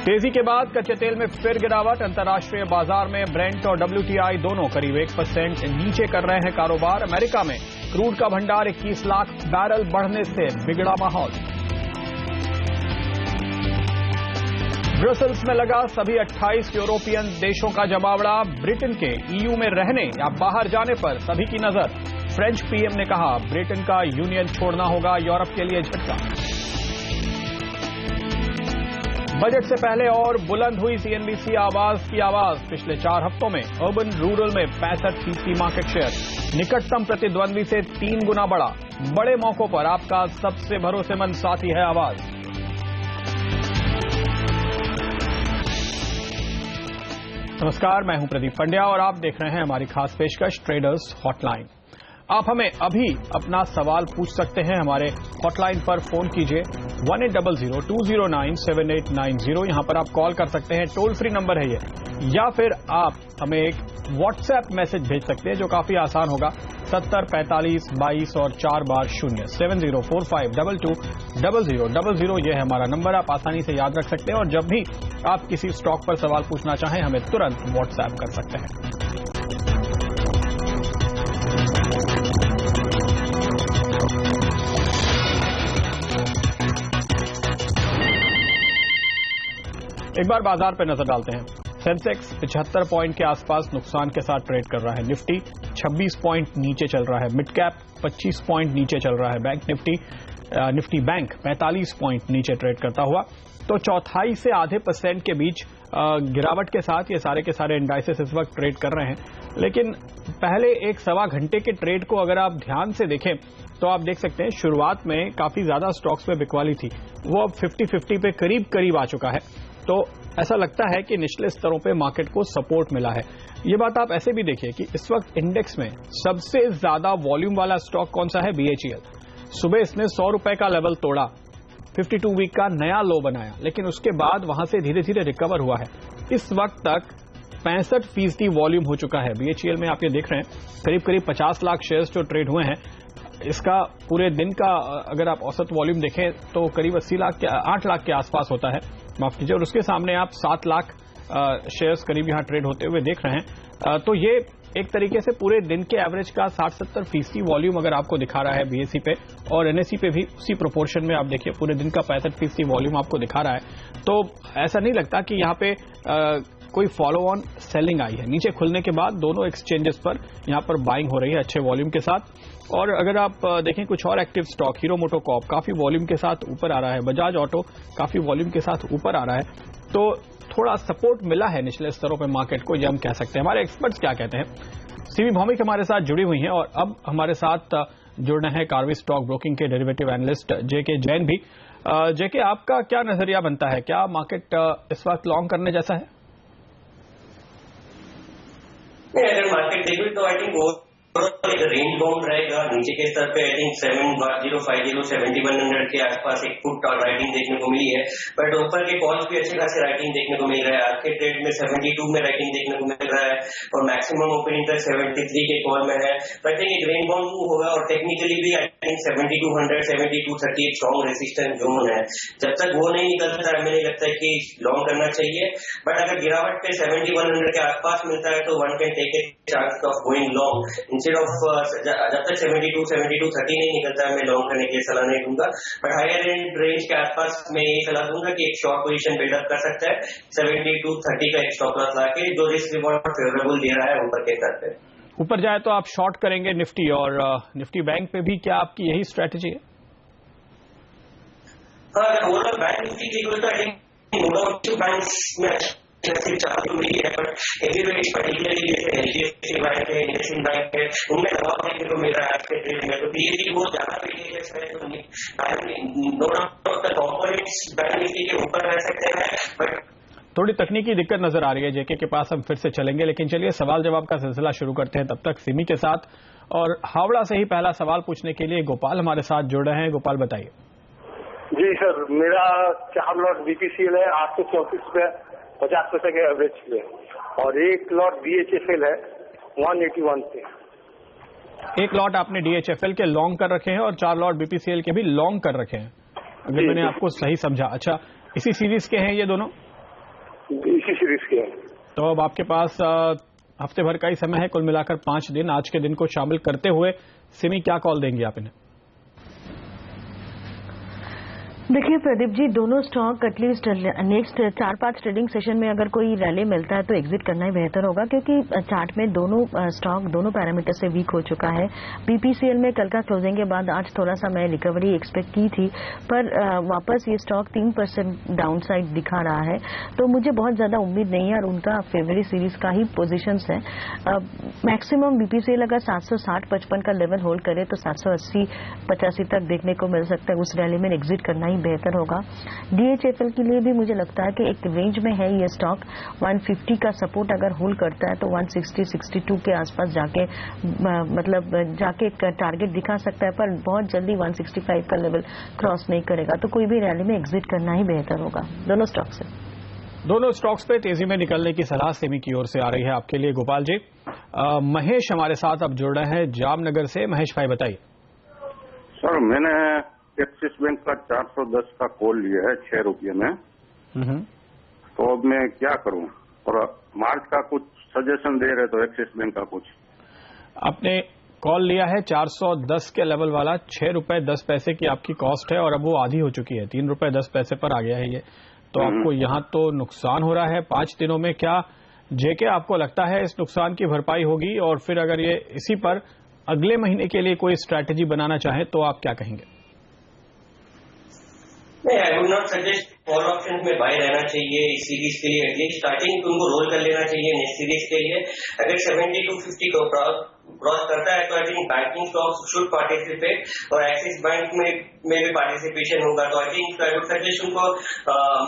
तेजी के बाद कच्चे तेल में फिर गिरावट, अंतर्राष्ट्रीय बाजार में ब्रेंट और WTI दोनों करीब 1% नीचे कर रहे हैं कारोबार। अमेरिका में क्रूड का भंडार 21 लाख बैरल बढ़ने से बिगड़ा माहौल। ब्रसेल्स में लगा सभी 28 यूरोपियन देशों का जमावड़ा, ब्रिटेन के EU में रहने या बाहर जाने पर सभी की नजर। फ्रेंच पीएम ने कहा ब्रिटेन का यूनियन छोड़ना होगा, यूरोप के लिए झटका। बजट से पहले और बुलंद हुई सीएनबीसी आवाज की आवाज। पिछले 4 हफ्तों में अर्बन रूरल में 65% मार्केट शेयर, निकटतम प्रतिद्वंदी से 3 गुना बढ़ा। बड़े मौकों पर आपका सबसे भरोसेमंद साथी है आवाज। नमस्कार, मैं हूं प्रदीप पंड्या और आप देख रहे हैं हमारी खास पेशकश ट्रेडर्स हॉटलाइन। आप हमें अभी अपना सवाल पूछ सकते हैं। हमारे हॉटलाइन पर फोन कीजिए 1800-209-7890। यहां पर आप कॉल कर सकते हैं, टोल फ्री नंबर है ये, या फिर आप हमें एक व्हाट्सएप मैसेज भेज सकते हैं जो काफी आसान होगा। 70 45 22 और 4 बार 0 7045220000 यह है हमारा नंबर। आप आसानी से याद रख सकते हैं और जब भी आप किसी स्टॉक पर सवाल पूछना चाहें हमें तुरंत व्हाट्सएप कर सकते हैं। एक बार बाजार पर नजर डालते हैं। सेंसेक्स 75 पॉइंट के आसपास नुकसान के साथ ट्रेड कर रहा है। निफ्टी 26 पॉइंट नीचे चल रहा है। मिड कैप 25 पॉइंट नीचे चल रहा है। निफ्टी बैंक 45 पॉइंट नीचे ट्रेड करता हुआ। तो 1/4 से आधे % के बीच गिरावट के साथ ये सारे के सारे इंडाइसेस इस वक्त ट्रेड कर रहे हैं। लेकिन पहले एक सवा घंटे के ट्रेड को अगर आप ध्यान से देखें तो आप देख सकते हैं शुरुआत में काफी ज्यादा स्टॉक्स में बिकवाली थी, वो अब 50-50 पे करीब आ चुका है। तो ऐसा लगता है कि निचले स्तरों पे मार्केट को सपोर्ट मिला है। ये बात आप ऐसे भी देखिए कि इस वक्त इंडेक्स में सबसे ज्यादा वॉल्यूम वाला स्टॉक कौन सा है? BHEL। सुबह इसने 100 रुपए का लेवल तोड़ा, 52 वीक का नया लो बनाया, लेकिन उसके बाद वहां से धीरे धीरे रिकवर हुआ है। इस वक्त तक 65% वॉल्यूम हो चुका है। BHEL में आप ये देख रहे हैं करीब 50 लाख शेयर्स जो ट्रेड हुए हैं। इसका पूरे दिन का अगर आप औसत वॉल्यूम देखें तो करीब 8 लाख के आसपास होता है, माफ कीजिए। और उसके सामने आप 7 लाख शेयर्स करीब यहां ट्रेड होते हुए देख रहे हैं। तो ये एक तरीके से पूरे दिन के एवरेज का 60-70% वॉल्यूम अगर आपको दिखा रहा है BSE पे, और NSE पे भी उसी प्रोपोर्शन में आप देखिए पूरे दिन का 65% वॉल्यूम आपको दिखा रहा है। तो ऐसा नहीं लगता कि यहाँ पे कोई फॉलो ऑन सेलिंग आई है। नीचे खुलने के बाद दोनों एक्सचेंजेस पर यहां पर बाइंग हो रही है अच्छे वॉल्यूम के साथ। और अगर आप देखें कुछ और एक्टिव स्टॉक, हीरो मोटोकॉर्प काफी वॉल्यूम के साथ ऊपर आ रहा है, बजाज ऑटो काफी वॉल्यूम के साथ ऊपर आ रहा है। तो थोड़ा सपोर्ट मिला है निचले स्तरों पर मार्केट को, ये हम कह सकते हैं। हमारे एक्सपर्ट्स क्या कहते हैं? सीवी भौमिक हमारे साथ जुड़ी हुई हैं और अब हमारे साथ जुड़ रहे हैं कार्वी स्टॉक ब्रोकिंग के डेरिवेटिव एनालिस्ट JK जैन भी। JK, आपका क्या नजरिया बनता है? क्या मार्केट इस वक्त लॉन्ग करने जैसा है? अगर मार्केट देखें तो आई थिंक वो एक रेंज बाउंड रहेगा। नीचे के स्तर पे आई थिंक 7050-7100 के आसपास एक फुट और राइटिंग देखने को मिली है, बट ऊपर के कॉल्स भी अच्छे खासे राइटिंग देखने को मिल रहा है। आज के ट्रेड में 72 में राइटिंग देखने को मिल रहा है और मैक्सिमम ओपनिंग तक 73 के कॉल में है। बट आई थिंक एक रेंज बाउंड मूव होगा और टेक्निकली भी आई थिंक 7200 7230 एक स्ट्रॉन्ग रेसिस्टेंस जोन है। जब तक वो नहीं निकलता हमें नहीं लगता है कि लॉन्ग करना चाहिए। बट अगर गिरावट पे 7100 के आसपास मिलता है तो one can take a chance of going long instead of जब तक 72-30 नहीं निकलता है मैं लॉन्ग करने की सलाह नहीं दूंगा। बट हायर एंड रेंज के आसपास मैं यही सलाह दूंगा कि एक शॉर्ट पोजीशन बिल्डअप कर सकता है 72-30 का एक स्टॉप लॉस लाके, जो रिस्क रिवॉर्ड फेवरेबल दे रहा है ऊपर के स्तर पे। ऊपर जाए तो आप शॉर्ट करेंगे निफ्टी और निफ्टी बैंक पे भी, क्या आपकी यही स्ट्रेटेजी है? हाँ, ओवरऑल बैंक निफ्टी देखो तो आई थिंक बैंक में चालू हुई है, बट एवरीवेज पर्टिकुलरली जैसे HDFC बैंक है, इंडसइंड बैंक है, उनमें दबाव देखने को मिल रहा है आज के ट्रेड में। तो PE वो ज्यादा बिहेवियर है तो दोनों कॉम्पोनेंट्स बैंक निफ्टी के ऊपर रह सकते हैं। बट थोड़ी तकनीकी दिक्कत नजर आ रही है JK के पास, हम फिर से चलेंगे। लेकिन चलिए सवाल जवाब का सिलसिला शुरू करते हैं तब तक सिमी के साथ। और हावड़ा से ही पहला सवाल पूछने के लिए गोपाल हमारे साथ जुड़ रहे हैं। गोपाल बताइए। जी सर, मेरा 4 लॉट BPCL है 834 पे 50% के एवरेज पे, और 1 लॉट DHFL है 181 पे। 1 लॉट आपने DHFL के लॉन्ग कर रखे हैं और 4 लॉट BPCL के भी लॉन्ग कर रखे हैं, अगर मैंने आपको सही समझा। अच्छा, इसी सीरीज के हैं ये दोनों? इसी सीरीज के हैं। तो अब आपके पास हफ्ते भर का ही समय है, कुल मिलाकर 5 दिन। आज के दिन को शामिल करते हुए सिमी क्या कॉल देंगे आप इन्हें? देखिए प्रदीप जी, दोनों stock at least next 4-5 trading session में अगर कोई रैली मिलता है तो एग्जिट करना ही बेहतर होगा, क्योंकि चार्ट में दोनों स्टॉक दोनों पैरामीटर से वीक हो चुका है। बीपीसीएल में कल का क्लोजिंग के बाद आज थोड़ा सा मैं रिकवरी एक्सपेक्ट की थी, पर वापस ये स्टॉक 3% डाउन साइड दिखा रहा है, तो मुझे बहुत ज्यादा उम्मीद नहीं है और उनका फेवरेट सीरीज का ही पोजिशन है। मैक्सिमम बीपीसीएल अगर 760-55 का लेवल होल्ड करे तो 780-85 तक देखने को मिल सकता है। उस रैली में एग्जिट करना ही बेहतर होगा। डीएचएफएल के लिए भी मुझे लगता है कि एक रेंज में है ये स्टॉक। 150 का सपोर्ट अगर होल्ड करता है तो 160-62 के आसपास जाके जाके एक टारगेट दिखा सकता है, पर बहुत जल्दी 165 का लेवल क्रॉस नहीं करेगा, तो कोई भी रैली में एग्जिट करना ही बेहतर होगा दोनों स्टॉक से। दोनों स्टॉक्स पे तेजी में निकलने की सलाह सेबी की ओर से आ रही है आपके लिए गोपाल जी। महेश हमारे साथ अब जुड़ रहे हैं जामनगर से। महेश भाई बताइए। सर, मैंने एक्सिस बैंक का 410 का कॉल लिया है 6 रुपये में, तो अब मैं क्या करूं? और मार्च का कुछ सजेशन दे रहे तो एक्सिस बैंक का कुछ। आपने कॉल लिया है 410 के लेवल वाला, 6 रुपए 10 पैसे की आपकी कॉस्ट है और अब वो आधी हो चुकी है, 3 रुपए 10 पैसे पर आ गया है ये, तो आपको यहाँ तो नुकसान हो रहा है 5 दिनों में। क्या जेके आपको लगता है इस नुकसान की भरपाई होगी? और फिर अगर ये इसी पर अगले महीने के लिए कोई स्ट्रैटेजी बनाना चाहे तो आप क्या कहेंगे? नहीं, I would not suggest call option में बाय रहना चाहिए इस सीरीज के लिए। एटलीस्ट स्टार्टिंग उनको रोल कर लेना चाहिए नेक्स्ट सीरीज के लिए। अगर 70 to 50 को क्रॉस करता है तो I think banking stocks should participate और एक्सिस बैंक में भी पार्टिसिपेशन होगा। तो I think I would suggest उनको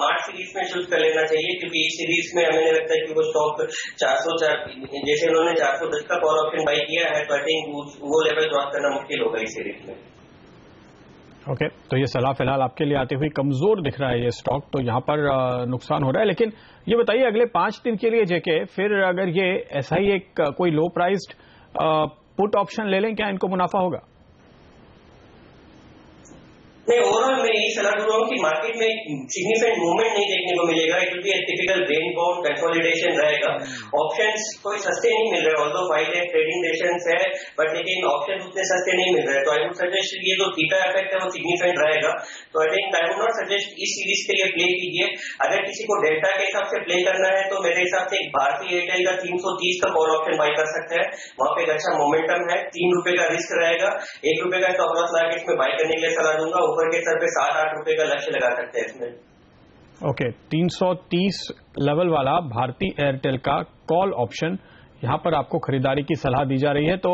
मार्च सीरीज में चूज कर लेना चाहिए, क्योंकि इस सीरीज में हमें लगता है कि वो स्टॉक 404 जैसे उन्होंने 410 का कॉल ऑप्शन बाय किया है, तो आई थिंक वो लेवल क्रॉस करना मुश्किल होगा इस सीरीज में। ओके, तो ये सलाह फिलहाल आपके लिए आती हुई कमजोर दिख रहा है ये स्टॉक, तो यहाँ पर नुकसान हो रहा है। लेकिन ये बताइए अगले 5 दिन के लिए जेके, फिर अगर ये ऐसा ही एक कोई लो प्राइस्ड पुट ऑप्शन ले लें, क्या इनको मुनाफा होगा? नहीं, ओवरऑल मैं यही सलाह दूंगा कि मार्केट में सिग्निफिकेंट मूवमेंट नहीं देखने को मिलेगा। It will be A typical range bound consolidation रहेगा। ऑप्शंस कोई सस्ते नहीं मिल रहे, ऑल्दो 5 डे ट्रेडिंग सेशंस है, बट लेकिन ऑप्शन उतने सस्ते नहीं मिल रहे। तो आई वुड सजेस्ट ये जो थीटा इफेक्ट है वो सिग्निफिकेंट रहेगा। तो I think I would not suggest इस सीरीज के लिए प्ले कीजिए। अगर किसी को डेल्टा के हिसाब से प्ले करना है तो मेरे हिसाब से एक भारतीय एयरटेल का 330 का कॉल ऑप्शन बाय कर सकते हैं। वहां पे एक अच्छा मोमेंटम है, 3 रुपए का रिस्क रहेगा। 1 रुपए का स्टॉप लॉस मार्केट में बाय करने के लिए सलाह दूंगा। ऊपर के सर पे 7-8 रुपए का लक्ष्य लगा सकते हैं इसमें। ओके, 330 लेवल वाला भारतीय एयरटेल का कॉल ऑप्शन यहां पर आपको खरीदारी की सलाह दी जा रही है। तो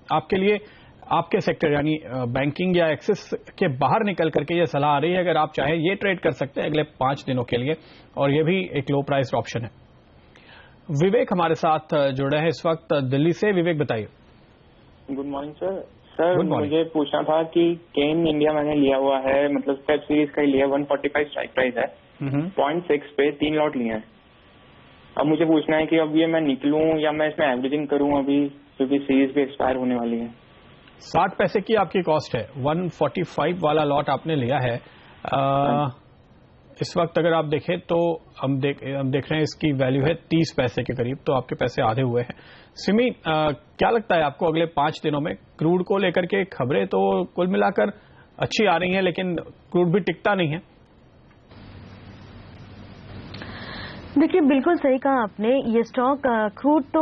आपके लिए आपके सेक्टर यानी बैंकिंग या एक्सिस के बाहर निकल करके ये सलाह आ रही है, अगर आप चाहें ये ट्रेड कर सकते हैं अगले 5 दिनों के लिए, और ये भी एक लो प्राइस ऑप्शन है। विवेक हमारे साथ जुड़े हैं इस वक्त दिल्ली से। विवेक बताइए। Good morning sir. सर, मुझे पूछना था कि केन इंडिया मैंने लिया हुआ है, मतलब स्टेप सीरीज का ही लिया, 145 स्ट्राइक प्राइस है, 0.6 पे 3 लॉट लिए हैं। अब मुझे पूछना है कि अब ये मैं निकलूं या मैं इसमें एवरेजिंग करूं अभी, क्योंकि सीरीज भी एक्सपायर होने वाली है। 60 पैसे की आपकी कॉस्ट है, 145 वाला लॉट आपने लिया है। इस वक्त अगर आप देखें तो हम देख रहे हैं इसकी वैल्यू है 30 पैसे के करीब, तो आपके पैसे आधे हुए हैं। सिमी, क्या लगता है आपको अगले 5 दिनों में क्रूड को लेकर के खबरें तो कुल मिलाकर अच्छी आ रही हैं, लेकिन क्रूड भी टिकता नहीं है? देखिए, बिल्कुल सही कहा आपने। ये स्टॉक क्रूड तो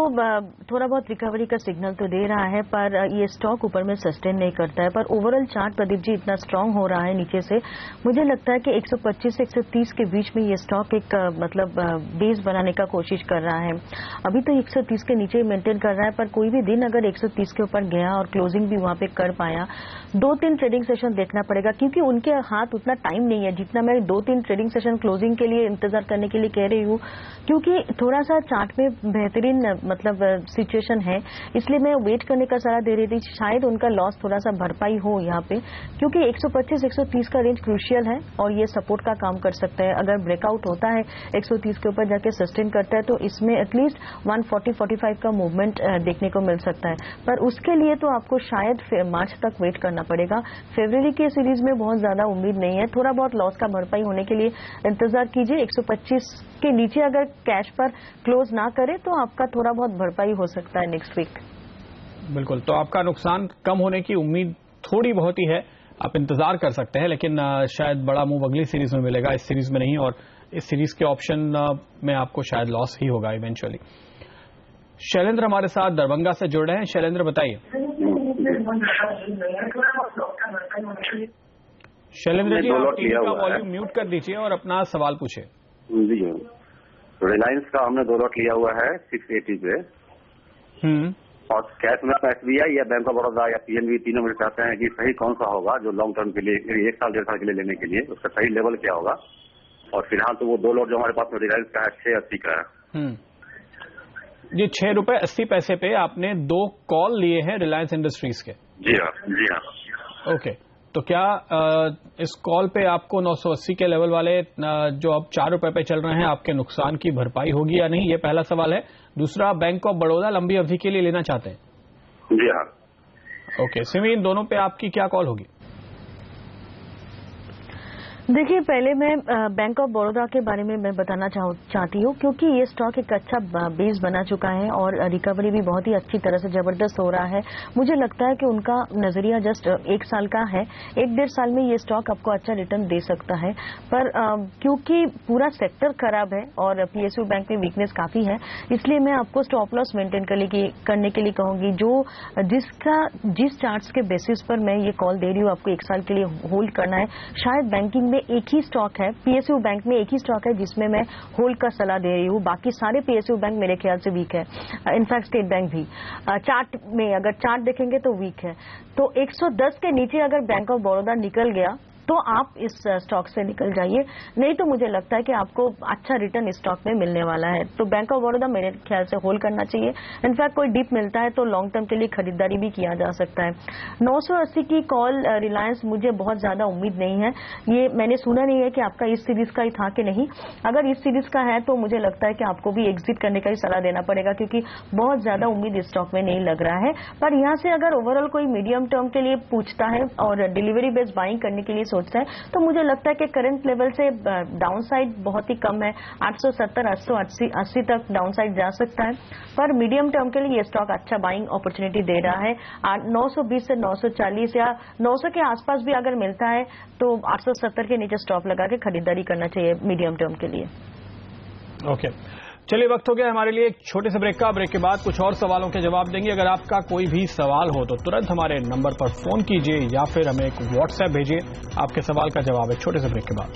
थोड़ा बहुत रिकवरी का सिग्नल तो दे रहा है, पर ये स्टॉक ऊपर में सस्टेन नहीं करता है। पर ओवरऑल चार्ट प्रदीप जी इतना स्ट्रांग हो रहा है नीचे से, मुझे लगता है कि 125 से 130 के बीच में ये स्टॉक एक बेस बनाने का कोशिश कर रहा है। अभी तो 130 के नीचे मेंटेन कर रहा है, पर कोई भी दिन अगर 130 के ऊपर गया और क्लोजिंग भी वहां पे कर पाया, 2-3 ट्रेडिंग सेशन देखना पड़ेगा, क्योंकि उनके हाथ उतना टाइम नहीं है जितना मैं 2-3 ट्रेडिंग सेशन क्लोजिंग के लिए इंतजार करने के लिए कह रही हूँ, क्योंकि थोड़ा सा चार्ट में बेहतरीन सिचुएशन है, इसलिए मैं वेट करने का सलाह दे रही थी। शायद उनका लॉस थोड़ा सा भरपाई हो यहाँ पे, क्योंकि 125-130 का रेंज क्रूशियल है और ये सपोर्ट का काम कर सकता है। अगर ब्रेकआउट होता है 130 के ऊपर जाके सस्टेन करता है तो इसमें एटलीस्ट 140-45 का मूवमेंट देखने को मिल सकता है, पर उसके लिए तो आपको शायद मार्च तक वेट करना पड़ेगा। फरवरी के सीरीज में बहुत ज्यादा उम्मीद नहीं है, थोड़ा बहुत लॉस का भरपाई होने के लिए इंतजार कीजिए। 125 के नीचे अगर कैश पर क्लोज ना करे तो आपका थोड़ा बहुत भरपाई हो सकता है नेक्स्ट वीक। बिल्कुल, तो आपका नुकसान कम होने की उम्मीद थोड़ी बहुत ही है। आप इंतजार कर सकते हैं, लेकिन शायद बड़ा मूव अगली सीरीज में मिलेगा, इस सीरीज में नहीं, और इस सीरीज के ऑप्शन में आपको शायद लॉस ही होगा इवेंचुअली। शैलेंद्र हमारे साथ दरभंगा से जुड़ रहे हैं। शैलेंद्र बताइए। शैलेंद्र जी, आप टीवी का वॉल्यूम म्यूट कर दीजिए और अपना सवाल पूछिए। जी, रिलायंस का हमने 2 लॉट लिया हुआ है 680 पे, और कैश में SBI या बैंक ऑफ बड़ौदा या PNB तीनों में चाहते हैं कि सही कौन सा होगा जो लॉन्ग टर्म के लिए 1 साल 1.5 साल के लिए लेने के लिए, उसका सही लेवल क्या होगा। और फिलहाल तो वो 2 लॉट जो हमारे पास में रिलायंस का है 680 का है। जी, 6 रुपए 80 पैसे पे आपने 2 कॉल लिए हैं रिलायंस इंडस्ट्रीज के। जी हाँ, जी हाँ। ओके, तो क्या इस कॉल पे आपको 980 के लेवल वाले जो अब 4 रुपए पे चल रहे हैं, आपके नुकसान की भरपाई होगी या नहीं, ये पहला सवाल है। दूसरा, बैंक ऑफ बड़ौदा लंबी अवधि के लिए लेना चाहते हैं? जी हाँ। ओके सिमी, इन दोनों पे आपकी क्या कॉल होगी? देखिए, पहले मैं बैंक ऑफ बड़ौदा के बारे में मैं बताना चाहती हूँ, क्योंकि ये स्टॉक एक अच्छा बेस बना चुका है और रिकवरी भी बहुत ही अच्छी तरह से जबरदस्त हो रहा है। मुझे लगता है कि उनका नजरिया जस्ट 1 साल का है, 1-1.5 साल में ये स्टॉक आपको अच्छा रिटर्न दे सकता है। पर क्योंकि पूरा सेक्टर खराब है और PSU बैंक में वीकनेस काफी है, इसलिए मैं आपको स्टॉप लॉस मेंटेन करने के लिए कहूंगी। जिस चार्ट्स के बेसिस पर मैं ये कॉल दे रही हूँ, आपको 1 साल के लिए होल्ड करना है। शायद बैंकिंग एक ही स्टॉक है, PSU बैंक में एक ही स्टॉक है जिसमें मैं होल्ड का सलाह दे रही हूँ। बाकी सारे PSU बैंक मेरे ख्याल से वीक है, इनफैक्ट स्टेट बैंक भी। चार्ट में अगर चार्ट देखेंगे तो वीक है। तो 110 के नीचे अगर बैंक ऑफ बड़ौदा निकल गया तो आप इस स्टॉक से निकल जाइए, नहीं तो मुझे लगता है कि आपको अच्छा रिटर्न इस स्टॉक में मिलने वाला है। तो बैंक ऑफ बड़ौदा मेरे ख्याल से होल्ड करना चाहिए। इनफैक्ट कोई डिप मिलता है तो लॉन्ग टर्म के लिए खरीदारी भी किया जा सकता है। 980 की कॉल रिलायंस, मुझे बहुत ज्यादा उम्मीद नहीं है। ये मैंने सुना नहीं है कि आपका इस सीरीज का ही था कि नहीं। अगर इस सीरीज का है तो मुझे लगता है कि आपको भी एग्जिट करने का ही सलाह देना पड़ेगा, क्योंकि बहुत ज्यादा उम्मीद इस स्टॉक में नहीं लग रहा है। पर यहाँ से अगर ओवरऑल कोई मीडियम टर्म के लिए पूछता है और डिलीवरी बेस्ड बाइंग करने के लिए सोचता है, तो मुझे लगता है कि करंट लेवल से डाउन साइड बहुत ही कम है। 870 880 तक डाउन साइड जा सकता है, पर मीडियम टर्म के लिए ये स्टॉक अच्छा बाइंग अपॉर्चुनिटी दे रहा है। 920 से 940 या 900 के आसपास भी अगर मिलता है तो 870 के नीचे स्टॉप लगा के खरीदारी करना चाहिए मीडियम टर्म के लिए। ओके, चलिए, वक्त हो गया हमारे लिए एक छोटे से ब्रेक का। ब्रेक के बाद कुछ और सवालों के जवाब देंगे। अगर आपका कोई भी सवाल हो तो तुरंत हमारे नंबर पर फोन कीजिए या फिर हमें एक व्हाट्सएप भेजिए। आपके सवाल का जवाब एक छोटे से ब्रेक के बाद।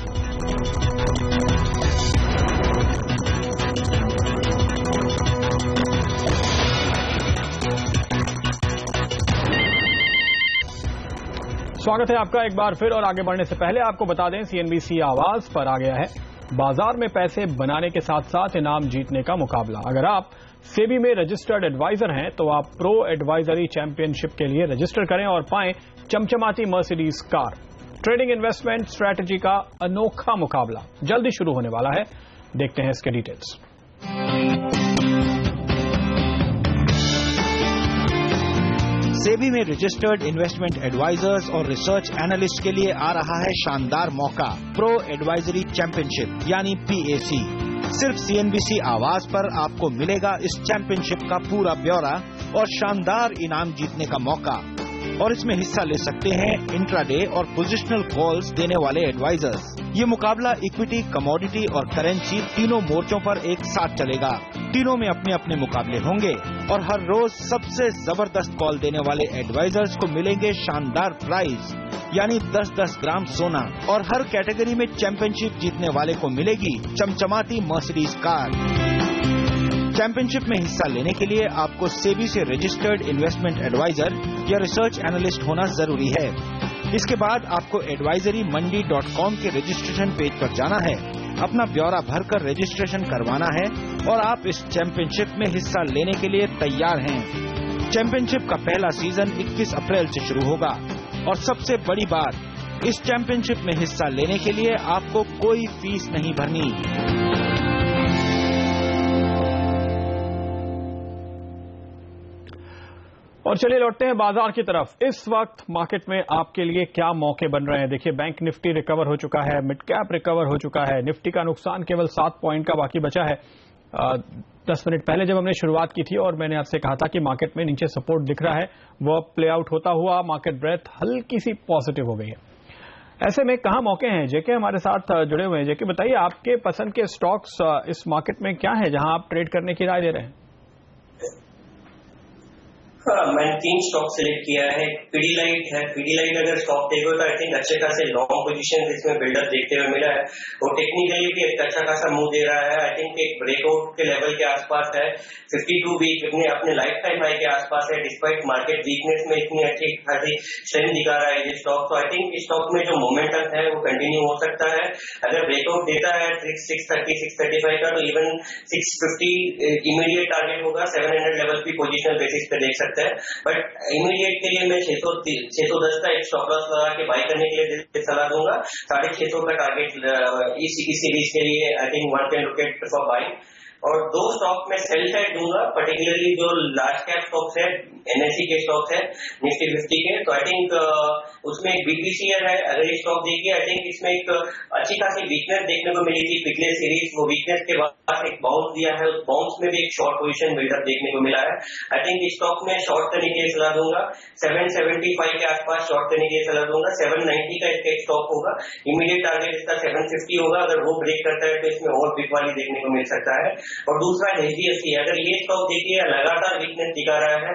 स्वागत है आपका एक बार फिर, और आगे बढ़ने से पहले आपको बता दें CNBC आवाज पर आ गया है बाजार में पैसे बनाने के साथ साथ इनाम जीतने का मुकाबला। अगर आप सेबी में रजिस्टर्ड एडवाइजर हैं तो आप प्रो एडवाइजरी चैंपियनशिप के लिए रजिस्टर करें और पाएं चमचमाती Mercedes car. Trading investment strategy का अनोखा मुकाबला जल्दी शुरू होने वाला है। देखते हैं इसके डिटेल्स। सेबी में रजिस्टर्ड इन्वेस्टमेंट एडवाइजर्स और रिसर्च एनालिस्ट के लिए आ रहा है शानदार मौका, प्रो एडवाइजरी चैंपियनशिप यानी PAC। सिर्फ CNBC आवाज पर आपको मिलेगा इस चैंपियनशिप का पूरा ब्यौरा और शानदार इनाम जीतने का मौका। और इसमें हिस्सा ले सकते हैं इंट्राडे और पोजिशनल कॉल्स देने वाले एडवाइजर्स। ये मुकाबला इक्विटी, कमोडिटी और करेंसी तीनों मोर्चों पर एक साथ चलेगा। तीनों में अपने अपने मुकाबले होंगे और हर रोज सबसे जबरदस्त कॉल देने वाले एडवाइजर्स को मिलेंगे शानदार प्राइज, यानी 10-10 ग्राम सोना। और हर कैटेगरी में चैंपियनशिप जीतने वाले को मिलेगी चमचमाती मर्सिडीज कार। चैंपियनशिप में हिस्सा लेने के लिए आपको सेबी से रजिस्टर्ड इन्वेस्टमेंट एडवाइजर या रिसर्च एनालिस्ट होना जरूरी है। इसके बाद आपको advisoryमंडी.com के रजिस्ट्रेशन पेज पर जाना है, अपना ब्यौरा भरकर रजिस्ट्रेशन करवाना है और आप इस चैंपियनशिप में हिस्सा लेने के लिए तैयार हैं। चैंपियनशिप का पहला सीजन 21 अप्रैल से शुरू होगा और सबसे बड़ी बात, इस चैंपियनशिप में हिस्सा लेने के लिए आपको कोई फीस नहीं भरनी। और चलिए लौटते हैं बाजार की तरफ। इस वक्त मार्केट में आपके लिए क्या मौके बन रहे हैं? देखिए, बैंक निफ्टी रिकवर हो चुका है, मिड कैप रिकवर हो चुका है, निफ्टी का नुकसान केवल 7 पॉइंट का बाकी बचा है। 10 मिनट पहले जब हमने शुरुआत की थी और मैंने आपसे कहा था कि मार्केट में नीचे सपोर्ट दिख रहा है, वो प्ले आउट होता हुआ मार्केट ब्रेथ हल्की सी पॉजिटिव हो गई है। ऐसे में कहाँ मौके हैं? जेके हमारे साथ जुड़े हुए हैं। जेके बताइए, आपके पसंद के स्टॉक्स इस मार्केट में क्या है जहां आप ट्रेड करने की राय दे रहे हैं? हाँ, मैंने 3 स्टॉक सिलेक्ट किया है। पीडीलाइट है। पीडीलाइट अगर स्टॉक देखो तो आई थिंक अच्छे खासे लॉन्ग पोजीशन इसमें बिल्डअप देखते हुए मिला है और टेक्निकली भी एक अच्छा खासा मूव दे रहा है। आई थिंक एक ब्रेकआउट के लेवल के आसपास है। 52 वीक अपने लाइफ टाइम हाई के आसपास है। डिस्पाइट मार्केट वीकनेस में इतनी अच्छी खासी स्ट्रेंथ दिखा रहा है ये स्टॉक। तो आई थिंक इस स्टॉक में जो मोमेंटम है वो कंटिन्यू हो सकता है। अगर ब्रेकआउट देता है 630 635 का तो इवन 650 इमीडिएट टारगेट होगा। 700 लेवल की पोजिशनल बेसिस पे देख सकते हैं। बट इमीडिएट के लिए मैं 610 का एक स्टॉप लॉस लगा के बाय करने के लिए सलाह दूंगा। 650 का टारगेट इस सीरीज के लिए I think 1 can look at for buying. और 2 स्टॉक में सेल साइड दूंगा, पर्टिकुलरली जो लार्ज कैप स्टॉक्स है, एनएससी के स्टॉक्स है, निफ्टी 50 के। तो आई थिंक उसमें एक बीपीसीएल है। अगर ये स्टॉक देखिए, आई थिंक इसमें एक अच्छी खासी वीकनेस देखने को मिली थी पिछले सीरीज। वो वीकनेस के बाद एक बाउंस दिया है, उस बाउंस में भी एक शॉर्ट पोजीशन बिल्डअप देखने को मिला है। आई थिंक इस स्टॉक में शॉर्ट करने के लिए सलाह दूंगा। 775 के आसपास शॉर्ट करने के लिए सलाह दूंगा। 790 का इसका एक स्टॉक होगा। इमीडिएट टारगेट इसका 750 होगा। अगर वो ब्रेक करता है तो इसमें और बिकवाली देखने को मिल सकता है। और दूसरा एचडीएफसी, अगर ये स्टॉक देखिए लगातार वीकनेस दिखा रहा है,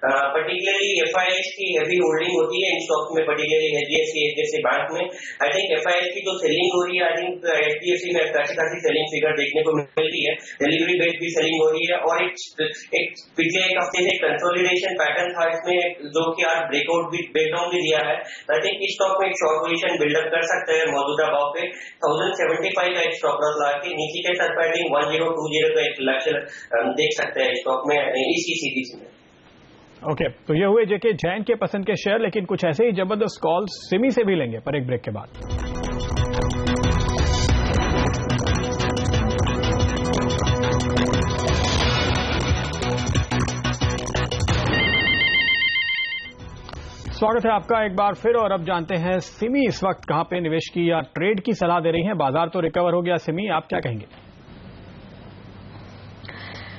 पर्टिकुलरली एफआईएस की हेवी होल्डिंग होती है इन स्टॉक में, पर्टिकुलरली एचडीएफसी बैंक में। आई थिंक एफआईएस की जो सेलिंग हो रही है, आई थिंक एचडीएफसी में अच्छी खासी सेलिंग फिगर देखने को मिलती है। डिलीवरी बेस्ड भी सेलिंग हो रही है और एक पिछले एक हफ्ते से कंसोलिडेशन पैटर्न था इसमें, जो कि आज ब्रेकडाउन भी दिया है। आई थिंक इस स्टॉक में एक शॉर्ट पोजीशन बिल्डअप कर सकते हैं मौजूदा भाव पे। 1075 का एक स्टॉप लॉस लगा के नीचे के साथ आई थिंक 1020 का एक लक्ष्य देख सकते हैं स्टॉक में इसी सीरीज में। ओके, तो ये हुए जेके जैन के पसंद के शेयर, लेकिन कुछ ऐसे ही जबरदस्त कॉल सिमी से भी लेंगे पर एक ब्रेक के बाद। स्वागत है आपका एक बार फिर, और अब जानते हैं सिमी इस वक्त कहां पे निवेश की या ट्रेड की सलाह दे रही हैं। बाजार तो रिकवर हो गया, सिमी आप क्या कहेंगे?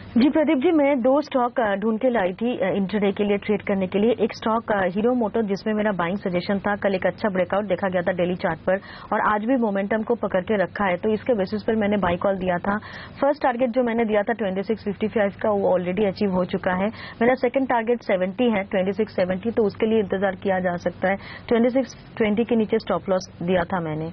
जी प्रदीप जी, मैं 2 स्टॉक ढूंढ के लाई थी इंट्राडे के लिए ट्रेड करने के लिए। एक स्टॉक हीरो मोटर, जिसमें मेरा बाइंग सजेशन था। कल एक अच्छा ब्रेकआउट देखा गया था डेली चार्ट पर और आज भी मोमेंटम को पकड़ के रखा है, तो इसके बेसिस पर मैंने बाई कॉल दिया था। फर्स्ट टारगेट जो मैंने दिया था 2655 का, वो ऑलरेडी अचीव हो चुका है। मेरा सेकंड टारगेट 70 है, 2670, तो उसके लिए इंतजार किया जा सकता है। 2620 के नीचे स्टॉप लॉस दिया था मैंने।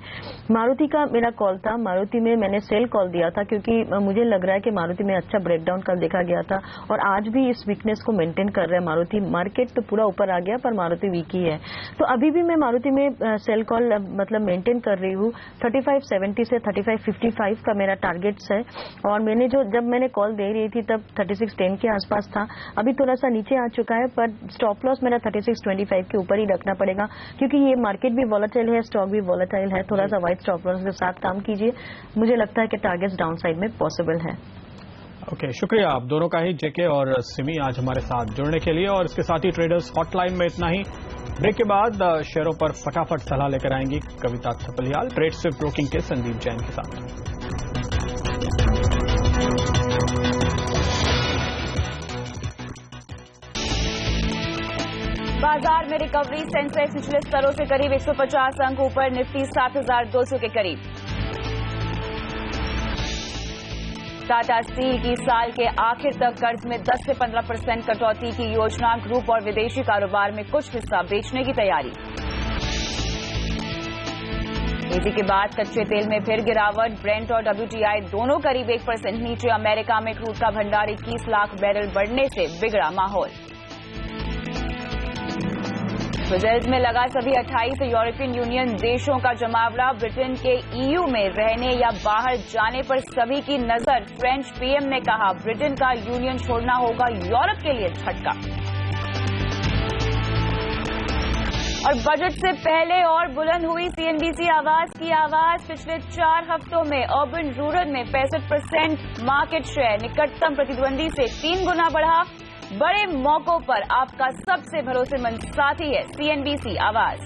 मारुति का मेरा कॉल था। मारुति में मैंने सेल कॉल दिया था क्योंकि मुझे लग रहा है कि मारुति में अच्छा ब्रेकडाउन देखा गया था और आज भी इस वीकनेस को मेंटेन कर रहा है मारुति। मार्केट तो पूरा ऊपर आ गया पर मारुति वीक ही है, तो अभी भी मैं मारुति में सेल कॉल मतलब मेंटेन कर रही हूँ। 3570 से 3555 का मेरा टारगेट्स है और मैंने जब मैंने कॉल दे रही थी तब 3610 के आसपास था। अभी थोड़ा सा नीचे आ चुका है पर स्टॉप लॉस मेरा 3625 के ऊपर ही रखना पड़ेगा क्योंकि ये मार्केट भी वॉलेटाइल है, स्टॉक भी वॉलेटाइल है। थोड़ा सा वाइड स्टॉप लॉस के साथ काम कीजिए, मुझे लगता है कि टारगेट्स डाउन साइड में पॉसिबल है। ओके, शुक्रिया आप दोनों का ही, जेके और सिमी, आज हमारे साथ जुड़ने के लिए। और इसके साथ ही ट्रेडर्स हॉटलाइन में इतना ही। ब्रेक के बाद शेयरों पर फटाफट सलाह लेकर आएंगी कविता थपलियाल ट्रेड स्विफ्ट ब्रोकिंग के संदीप जैन के साथ। बाजार में रिकवरी, सेंसेक्स निचले स्तरों से करीब 150 अंक ऊपर, निफ्टी 7200 के करीब। टाटा स्टील की साल के आखिर तक कर्ज में 10 से 15% कटौती की योजना, ग्रुप और विदेशी कारोबार में कुछ हिस्सा बेचने की तैयारी। तेजी के बाद कच्चे तेल में फिर गिरावट, ब्रेंट और WTI दोनों करीब 1% नीचे। अमेरिका में क्रूड का भंडार 21 लाख बैरल बढ़ने से बिगड़ा माहौल। ब्रसेल्स में लगा सभी 28 यूरोपियन यूनियन देशों का जमावड़ा। ब्रिटेन के EU में रहने या बाहर जाने पर सभी की नजर। फ्रेंच PM ने कहा ब्रिटेन का यूनियन छोड़ना होगा यूरोप के लिए झटका। और बजट से पहले और बुलंद हुई CNBC आवाज की आवाज। पिछले 4 हफ्तों में अर्बन रूरल में 65% मार्केट शेयर, निकटतम प्रतिद्वंदी से 3 गुना बढ़ा। बड़े मौकों पर आपका सबसे भरोसेमंद साथी है CNBC आवाज।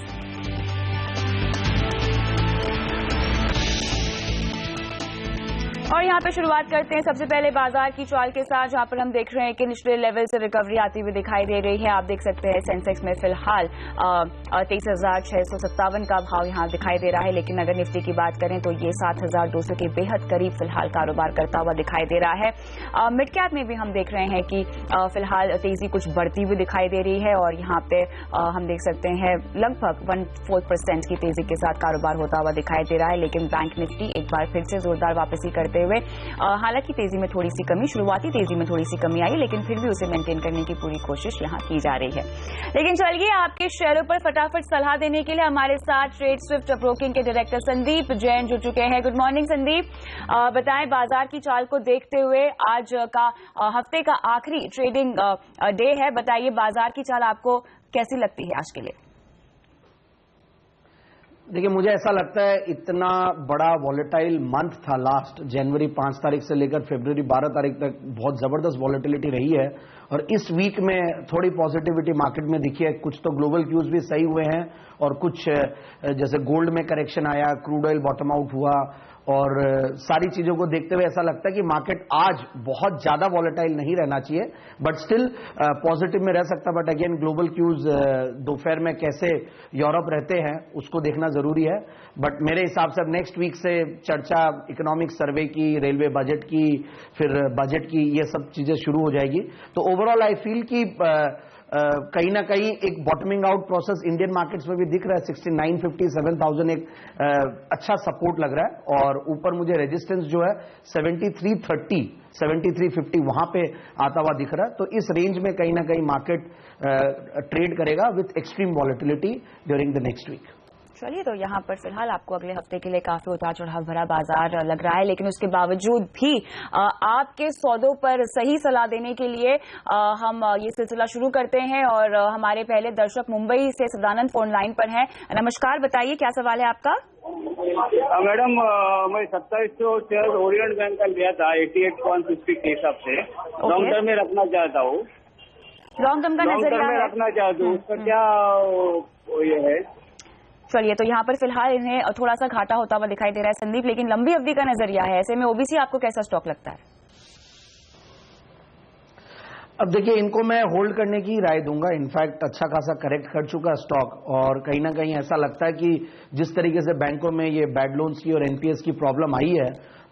और यहाँ पे शुरुआत करते हैं सबसे पहले बाजार की चाल के साथ, जहाँ पर हम देख रहे हैं कि निचले लेवल से रिकवरी आती हुई दिखाई दे रही है। आप देख सकते हैं सेंसेक्स में फिलहाल 23,657 का भाव यहाँ दिखाई दे रहा है, लेकिन अगर निफ्टी की बात करें तो ये 7,200 के बेहद करीब फिलहाल कारोबार करता हुआ दिखाई दे रहा है। मिड कैप में भी हम देख रहे हैं कि फिलहाल तेजी कुछ बढ़ती हुई दिखाई दे रही है और यहाँ पे हम देख सकते हैं लगभग 1/4% की तेजी के साथ कारोबार होता हुआ दिखाई दे रहा है। लेकिन बैंक निफ्टी एक बार फिर से जोरदार वापसी करते हुए हालांकि तेजी में थोड़ी सी कमी, शुरुआती तेजी में थोड़ी सी कमी आई, लेकिन फिर भी उसे मेंटेन करने की पूरी कोशिश यहां की जा रही है। लेकिन चलिए आपके शेयरों पर फटाफट सलाह देने के लिए हमारे साथ ट्रेड स्विफ्ट ब्रोकिंग के डायरेक्टर संदीप जैन जुड़ चुके हैं। गुड मॉर्निंग संदीप, बताएं बाजार की चाल को देखते हुए आज का हफ्ते का आखिरी ट्रेडिंग डे है, बताइए बाजार की चाल आपको कैसी लगती है आज के लिए? देखिए, मुझे ऐसा लगता है इतना बड़ा वॉलेटाइल मंथ था लास्ट जनवरी 5 तारीख से लेकर फरवरी 12 तारीख तक, बहुत जबरदस्त वॉलेटिलिटी रही है और इस वीक में थोड़ी पॉजिटिविटी मार्केट में दिखी है। कुछ तो ग्लोबल क्यूज भी सही हुए हैं और कुछ जैसे गोल्ड में करेक्शन आया, क्रूड ऑयल बॉटम आउट हुआ और सारी चीजों को देखते हुए ऐसा लगता है कि मार्केट आज बहुत ज्यादा वॉलेटाइल नहीं रहना चाहिए, बट स्टिल पॉजिटिव में रह सकता है। बट अगेन ग्लोबल क्यूज दोपहर में कैसे यूरोप रहते हैं उसको देखना जरूरी है। बट मेरे हिसाब से अब नेक्स्ट वीक से चर्चा इकोनॉमिक सर्वे की, रेलवे बजट की, फिर बजट की, ये सब चीजें शुरू हो जाएगी। तो ओवरऑल आई फील कि कहीं ना कहीं एक bottoming out process Indian markets में भी दिख रहा है। 6950 7,000 एक अच्छा सपोर्ट लग रहा है और ऊपर मुझे रेजिस्टेंस जो है 7330 7350 वहां पे आता हुआ दिख रहा है। तो इस रेंज में कहीं ना कहीं मार्केट ट्रेड करेगा with extreme volatility during the next week. चलिए, तो यहाँ पर फिलहाल आपको अगले हफ्ते के लिए काफी उतार चढ़ाव भरा बाजार लग रहा है, लेकिन उसके बावजूद भी आपके सौदों पर सही सलाह देने के लिए हम ये सिलसिला शुरू करते हैं और हमारे पहले दर्शक मुंबई से सदानंद फोन लाइन पर हैं। नमस्कार, बताइए क्या सवाल है आपका? मैडम, मैं 2700 शेयर ओरिएंट बैंक का लिया था 88.50 के हिसाब से, लॉन्ग टर्म में रखना चाहता हूँ। लॉन्ग टर्म का नजरिया में रखना चाहता हूँ, उसका क्या ये है? चलिए, तो यहाँ पर फिलहाल इन्हें थोड़ा सा घाटा होता हुआ दिखाई दे रहा है संदीप, लेकिन लंबी अवधि का नजरिया है, ऐसे में ओबीसी आपको कैसा स्टॉक लगता है? अब देखिए, इनको मैं होल्ड करने की राय दूंगा। इनफैक्ट अच्छा खासा करेक्ट कर चुका स्टॉक और कहीं ना कहीं ऐसा लगता है कि जिस तरीके से बैंकों में ये बैड लोन्स की और एनपीएस की प्रॉब्लम आई है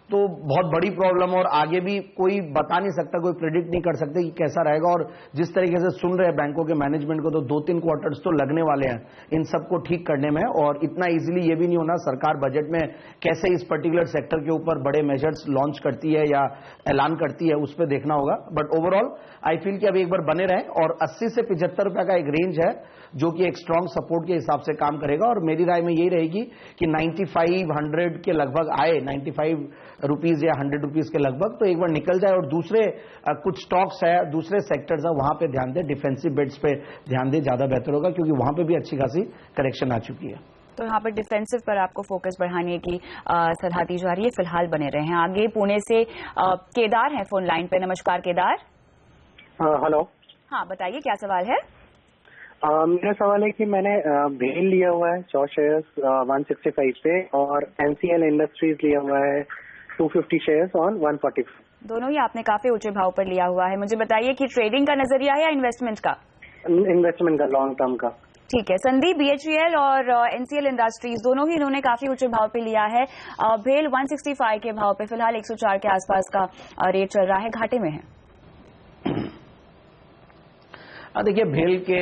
तो बहुत बड़ी प्रॉब्लम और आगे भी कोई बता नहीं सकता, कोई प्रेडिक्ट नहीं कर सकते कि कैसा रहेगा। और जिस तरीके से सुन रहे हैं बैंकों के मैनेजमेंट को तो 2-3 क्वार्टर्स तो लगने वाले हैं इन सबको ठीक करने में और इतना इजीली ये भी नहीं होना। सरकार बजट में कैसे इस पर्टिकुलर सेक्टर के ऊपर बड़े मेजर्स लॉन्च करती है या ऐलान करती है उस पर देखना होगा। बट ओवरऑल आई फील कि अभी एक बार बने रहें और 80 से 75 रुपए का एक रेंज है जो कि एक स्ट्रांग सपोर्ट के हिसाब से काम करेगा और मेरी राय में यही रहेगी कि 95-100 के लगभग आए, 95 रुपीज या 100 रुपीज के लगभग, तो एक बार निकल जाए और दूसरे कुछ स्टॉक्स है, दूसरे सेक्टर्स है, वहां पे ध्यान दे, डिफेंसिव बेट्स पे ध्यान दे, ज्यादा बेहतर होगा क्योंकि वहां पे भी अच्छी खासी करेक्शन आ चुकी है। तो यहाँ पर डिफेंसिव पर आपको फोकस बढ़ाने की सलाह दी जा रही है। फिलहाल बने रहे हैं। आगे पुणे से केदार है फोन लाइन पे। नमस्कार केदार। हेलो। हाँ, बताइए क्या सवाल है? मेरा सवाल है कि मैंने भेल लिया हुआ है 100 शेयर्स 165 पे और एनसीएल इंडस्ट्रीज लिया हुआ है 250 शेयर्स ऑन 140। दोनों ही आपने काफी ऊंचे भाव पर लिया हुआ है। मुझे बताइए कि ट्रेडिंग का नजरिया है या इन्वेस्टमेंट का? इन्वेस्टमेंट का, लॉन्ग टर्म का। ठीक है संदीप, बीएचईएल और एनसीएल इंडस्ट्रीज दोनों ही इन्होंने काफी ऊंचे भाव पे लिया है। भेल 165 के भाव पे फिलहाल 104 के आसपास का रेट चल रहा है, घाटे में है। देखिए, भेल के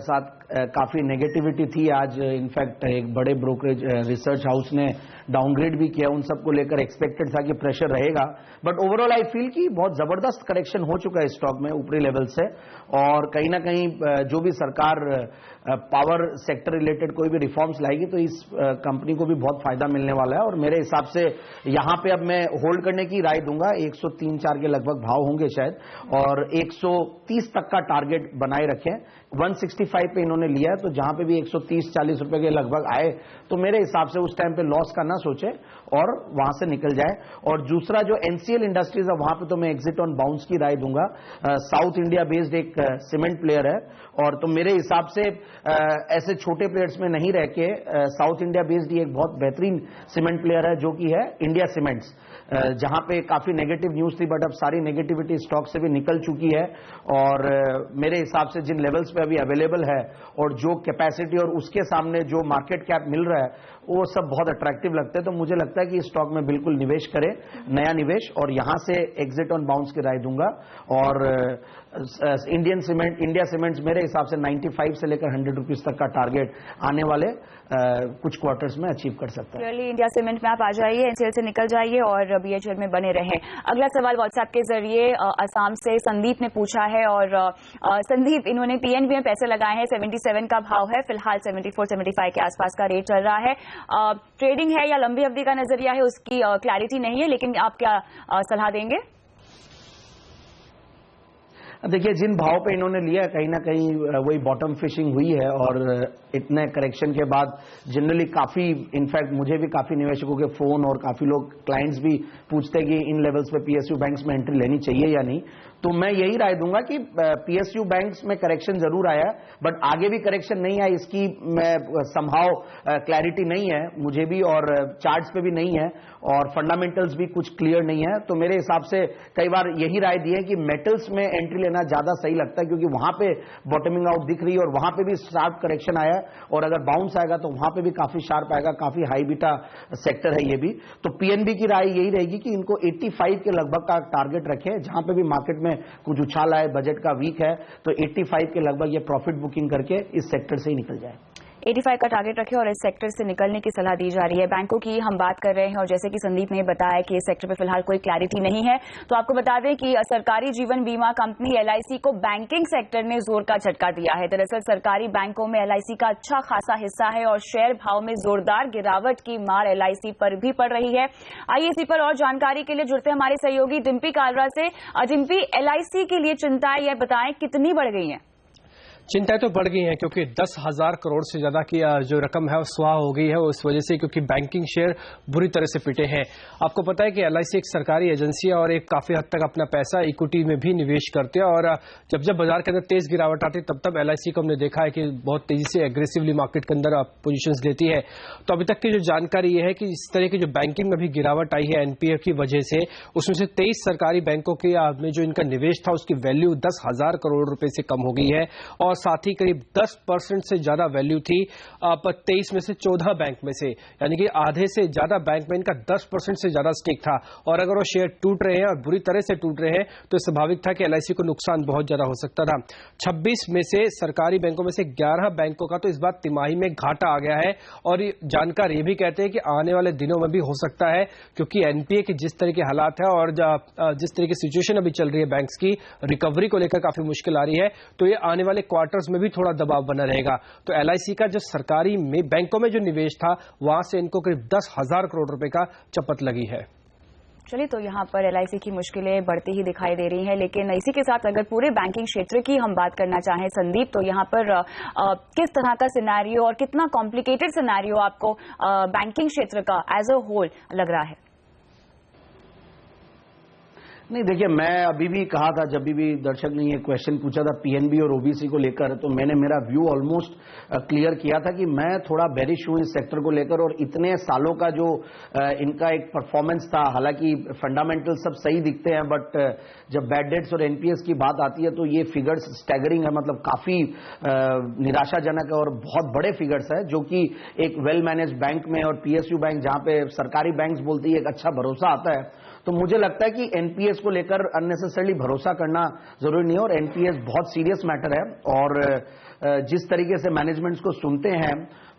साथ काफी नेगेटिविटी थी आज। इनफैक्ट एक बड़े ब्रोकरेज रिसर्च हाउस ने डाउनग्रेड भी किया। उन सबको लेकर एक्सपेक्टेड था कि प्रेशर रहेगा, बट ओवरऑल आई फील कि बहुत जबरदस्त करेक्शन हो चुका है स्टॉक में ऊपरी लेवल से और कहीं ना कहीं जो भी सरकार पावर सेक्टर रिलेटेड कोई भी रिफॉर्म्स लाएगी तो इस कंपनी को भी बहुत फायदा मिलने वाला है और मेरे हिसाब से यहां पे अब मैं होल्ड करने की राय दूंगा। 103-4 के लगभग भाव होंगे शायद और 130 तक का टारगेट बनाए रखें। 165 पे इन्होंने इन्होंने लिया है, तो जहां पे भी 130-40 रुपए के लगभग आए तो मेरे हिसाब से उस टाइम पे लॉस का ना सोचे और वहां से निकल जाए। और दूसरा जो एनसीएल इंडस्ट्रीज है वहां पे तो मैं एग्जिट ऑन बाउंस की राय दूंगा। साउथ इंडिया बेस्ड एक सीमेंट प्लेयर है और तो मेरे हिसाब से ऐसे छोटे प्लेयर्स में नहीं रह के साउथ इंडिया बेस्ड ही एक बहुत बेहतरीन सीमेंट प्लेयर है जो कि है इंडिया सीमेंट्स, जहां पे काफी नेगेटिव न्यूज थी बट अब सारी नेगेटिविटी स्टॉक से भी निकल चुकी है और मेरे हिसाब से जिन लेवल्स पे अभी अवेलेबल है और जो कैपेसिटी और उसके सामने जो मार्केट कैप मिल रहा है वो सब बहुत अट्रैक्टिव लगते हैं। तो मुझे लगता है कि इस स्टॉक में बिल्कुल निवेश करें, नया निवेश, और यहां से एग्जिट ऑन बाउंस की राय दूंगा। और इंडिया सीमेंट्स मेरे हिसाब से 95 से लेकर 100 रुपीज तक का टारगेट आने वाले कुछ क्वार्टर्स में अचीव कर सकता है। क्लियरली इंडिया सीमेंट में आप आ जाइए, एनसीएल से निकल जाइए और बीएचएल में बने रहें। अगला सवाल व्हाट्सएप के जरिए असम से संदीप ने पूछा है और संदीप, इन्होंने पीएनबी में पैसे लगाए हैं, 77 का भाव है, फिलहाल 74-75 के आसपास का रेट चल रहा है। ट्रेडिंग है या लंबी अवधि का नजरिया है उसकी क्लैरिटी नहीं है, लेकिन आप क्या सलाह देंगे? देखिए, जिन भाव पे इन्होंने लिया है कहीं ना कहीं वही बॉटम फिशिंग हुई है और इतने करेक्शन के बाद जनरली काफी, इनफैक्ट मुझे भी काफी निवेशकों के फोन और काफी लोग क्लाइंट्स भी पूछते हैं कि इन लेवल्स पे पीएसयू बैंक्स में एंट्री लेनी चाहिए या नहीं। तो मैं यही राय दूंगा कि पीएसयू बैंक्स में करेक्शन जरूर आया बट आगे भी करेक्शन नहीं आया, इसकी मैं संभाव क्लैरिटी नहीं है मुझे भी और चार्ट्स पे भी नहीं है और फंडामेंटल्स भी कुछ क्लियर नहीं है। तो मेरे हिसाब से कई बार यही राय दी है कि मेटल्स में एंट्री लेना ज्यादा सही लगता है क्योंकि वहां पे बॉटमिंग आउट दिख रही है और वहां पे भी शार्प करेक्शन आया और अगर बाउंस आएगा तो वहां पे भी काफी शार्प आएगा, काफी हाई बीटा सेक्टर है ये भी। तो पीएनबी की राय यही रहेगी कि इनको 85 के लगभग का टारगेट रखे, जहां पे भी मार्केट में कुछ उछाल आए, बजट का वीक है तो 85 के लगभग ये प्रॉफिट बुकिंग करके इस सेक्टर से ही निकल जाए। 85 का टारगेट रखे और इस सेक्टर से निकलने की सलाह दी जा रही है। बैंकों की हम बात कर रहे हैं और जैसे कि संदीप ने बताया कि इस सेक्टर पे फिलहाल कोई क्लैरिटी नहीं है, तो आपको बता दें कि सरकारी जीवन बीमा कंपनी एलआईसी को बैंकिंग सेक्टर ने जोर का झटका दिया है। दरअसल सरकारी बैंकों में एलआईसी का अच्छा खासा हिस्सा है और शेयर भाव में जोरदार गिरावट की मार एलआईसी पर भी पड़ रही है। आइए इसी पर और जानकारी के लिए जुड़ते हैं हमारे सहयोगी डिम्पी कालरा से। डिम्पी, एलआईसी के लिए चिंताएं यह बताएं कितनी बढ़ गई हैं? चिंताएं तो बढ़ गई हैं क्योंकि 10,000 करोड़ से ज्यादा की जो रकम है वो स्वाह हो गई है उस वजह से, क्योंकि बैंकिंग शेयर बुरी तरह से पिटे हैं। आपको पता है कि एलआईसी एक सरकारी एजेंसी है और एक काफी हद तक अपना पैसा इक्विटी में भी निवेश करते हैं और जब जब बाजार के अंदर तेज गिरावट आती है तब तब एलआईसी को हमने देखा है कि बहुत तेजी से एग्रेसिवली मार्केट के अंदर पोजीशंस लेती है। तो अभी तक की जो जानकारी ये है कि इस तरह की जो बैंकिंग में भी गिरावट आई है एनपीए की वजह से, उसमें से 23 सरकारी बैंकों के में जो इनका निवेश था उसकी वैल्यू 10,000 करोड़ रुपए से कम हो गई है और साथ ही करीब 10% से ज्यादा वैल्यू थी 23 में से 14 बैंक में से, यानी कि आधे से ज्यादा बैंक में इनका 10% से ज्यादा स्टेक था। और अगर वो शेयर टूट रहे हैं और बुरी तरह से टूट रहे हैं तो स्वाभाविक था कि एलआईसी को नुकसान बहुत ज्यादा हो सकता था। 26 में से सरकारी बैंकों में से 11 बैंकों का तो इस बार तिमाही में घाटा आ गया है और जानकार ये भी कहते हैं कि आने वाले दिनों में भी हो सकता है, क्योंकि एनपीए के जिस तरह के हालात है और जिस तरह की सिचुएशन अभी चल रही है बैंक्स की रिकवरी को लेकर काफी मुश्किल आ रही है, तो ये आने वाले क्वार्टर्स में भी थोड़ा दबाव बना रहेगा। तो एलआईसी का जो सरकारी में बैंकों में जो निवेश था वहां से इनको करीब 10,000 करोड़ रुपए का चपत लगी है। चलिए, तो यहाँ पर एलआईसी की मुश्किलें बढ़ती ही दिखाई दे रही हैं, लेकिन इसी के साथ अगर पूरे बैंकिंग क्षेत्र की हम बात करना चाहें संदीप, तो यहाँ पर किस तरह का सिनेरियो और कितना कॉम्प्लिकेटेड सिनेरियो आपको बैंकिंग क्षेत्र का एज अ होल लग रहा है? नहीं, देखिए, मैं अभी भी कहा था जब भी दर्शक ने ये क्वेश्चन पूछा था पीएनबी और ओबीसी को लेकर, तो मैंने मेरा व्यू ऑलमोस्ट क्लियर किया था कि मैं थोड़ा बेरिश हूं इस सेक्टर को लेकर और इतने सालों का जो इनका एक परफॉर्मेंस था, हालांकि फंडामेंटल सब सही दिखते हैं बट जब बैड डेट्स और एनपीएस की बात आती है तो ये फिगर्स स्टैगरिंग है, मतलब काफी निराशाजनक है और बहुत बड़े फिगर्स है, जो कि एक वेल मैनेज बैंक में और पीएसयू बैंक जहां पे सरकारी बैंक बोलती है एक अच्छा भरोसा आता है। तो मुझे लगता है कि एनपीएस को लेकर अननेसेसरली भरोसा करना जरूरी नहीं है और एनपीएस बहुत सीरियस मैटर है और जिस तरीके से मैनेजमेंट्स को सुनते हैं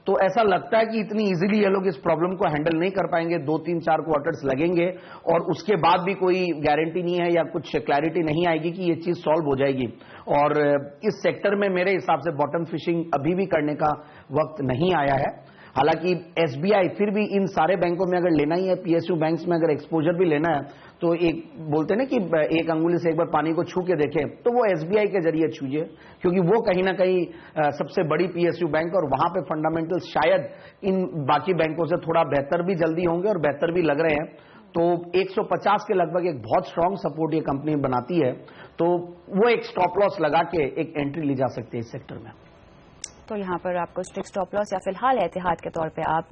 तो ऐसा लगता है कि इतनी इजीली ये लोग इस प्रॉब्लम को हैंडल नहीं कर पाएंगे, 2-3-4 क्वार्टर्स लगेंगे और उसके बाद भी कोई गारंटी नहीं है या कुछ क्लैरिटी नहीं आएगी कि ये चीज सॉल्व हो जाएगी। और इस सेक्टर में मेरे हिसाब से बॉटम फिशिंग अभी भी करने का वक्त नहीं आया है। हालांकि एसबीआई फिर भी इन सारे बैंकों में अगर लेना ही है, पीएसयू बैंक्स में अगर एक्सपोजर भी लेना है तो एक बोलते हैं ना कि एक अंगुली से एक बार पानी को छू के देखें, तो वो SBI के जरिए छूजिए, क्योंकि वो कहीं ना कहीं सबसे बड़ी PSU बैंक और वहां पे फंडामेंटल्स शायद इन बाकी बैंकों से थोड़ा बेहतर भी जल्दी होंगे और बेहतर भी लग रहे हैं। तो 150 के लगभग एक बहुत स्ट्रांग सपोर्ट ये कंपनी बनाती है, तो वो एक स्टॉप लॉस लगा के एक एंट्री ली जा सकती है इस सेक्टर में। तो यहाँ पर आपको स्ट्रिक्ट स्टॉप लॉस या फिलहाल एहतियात के तौर पे आप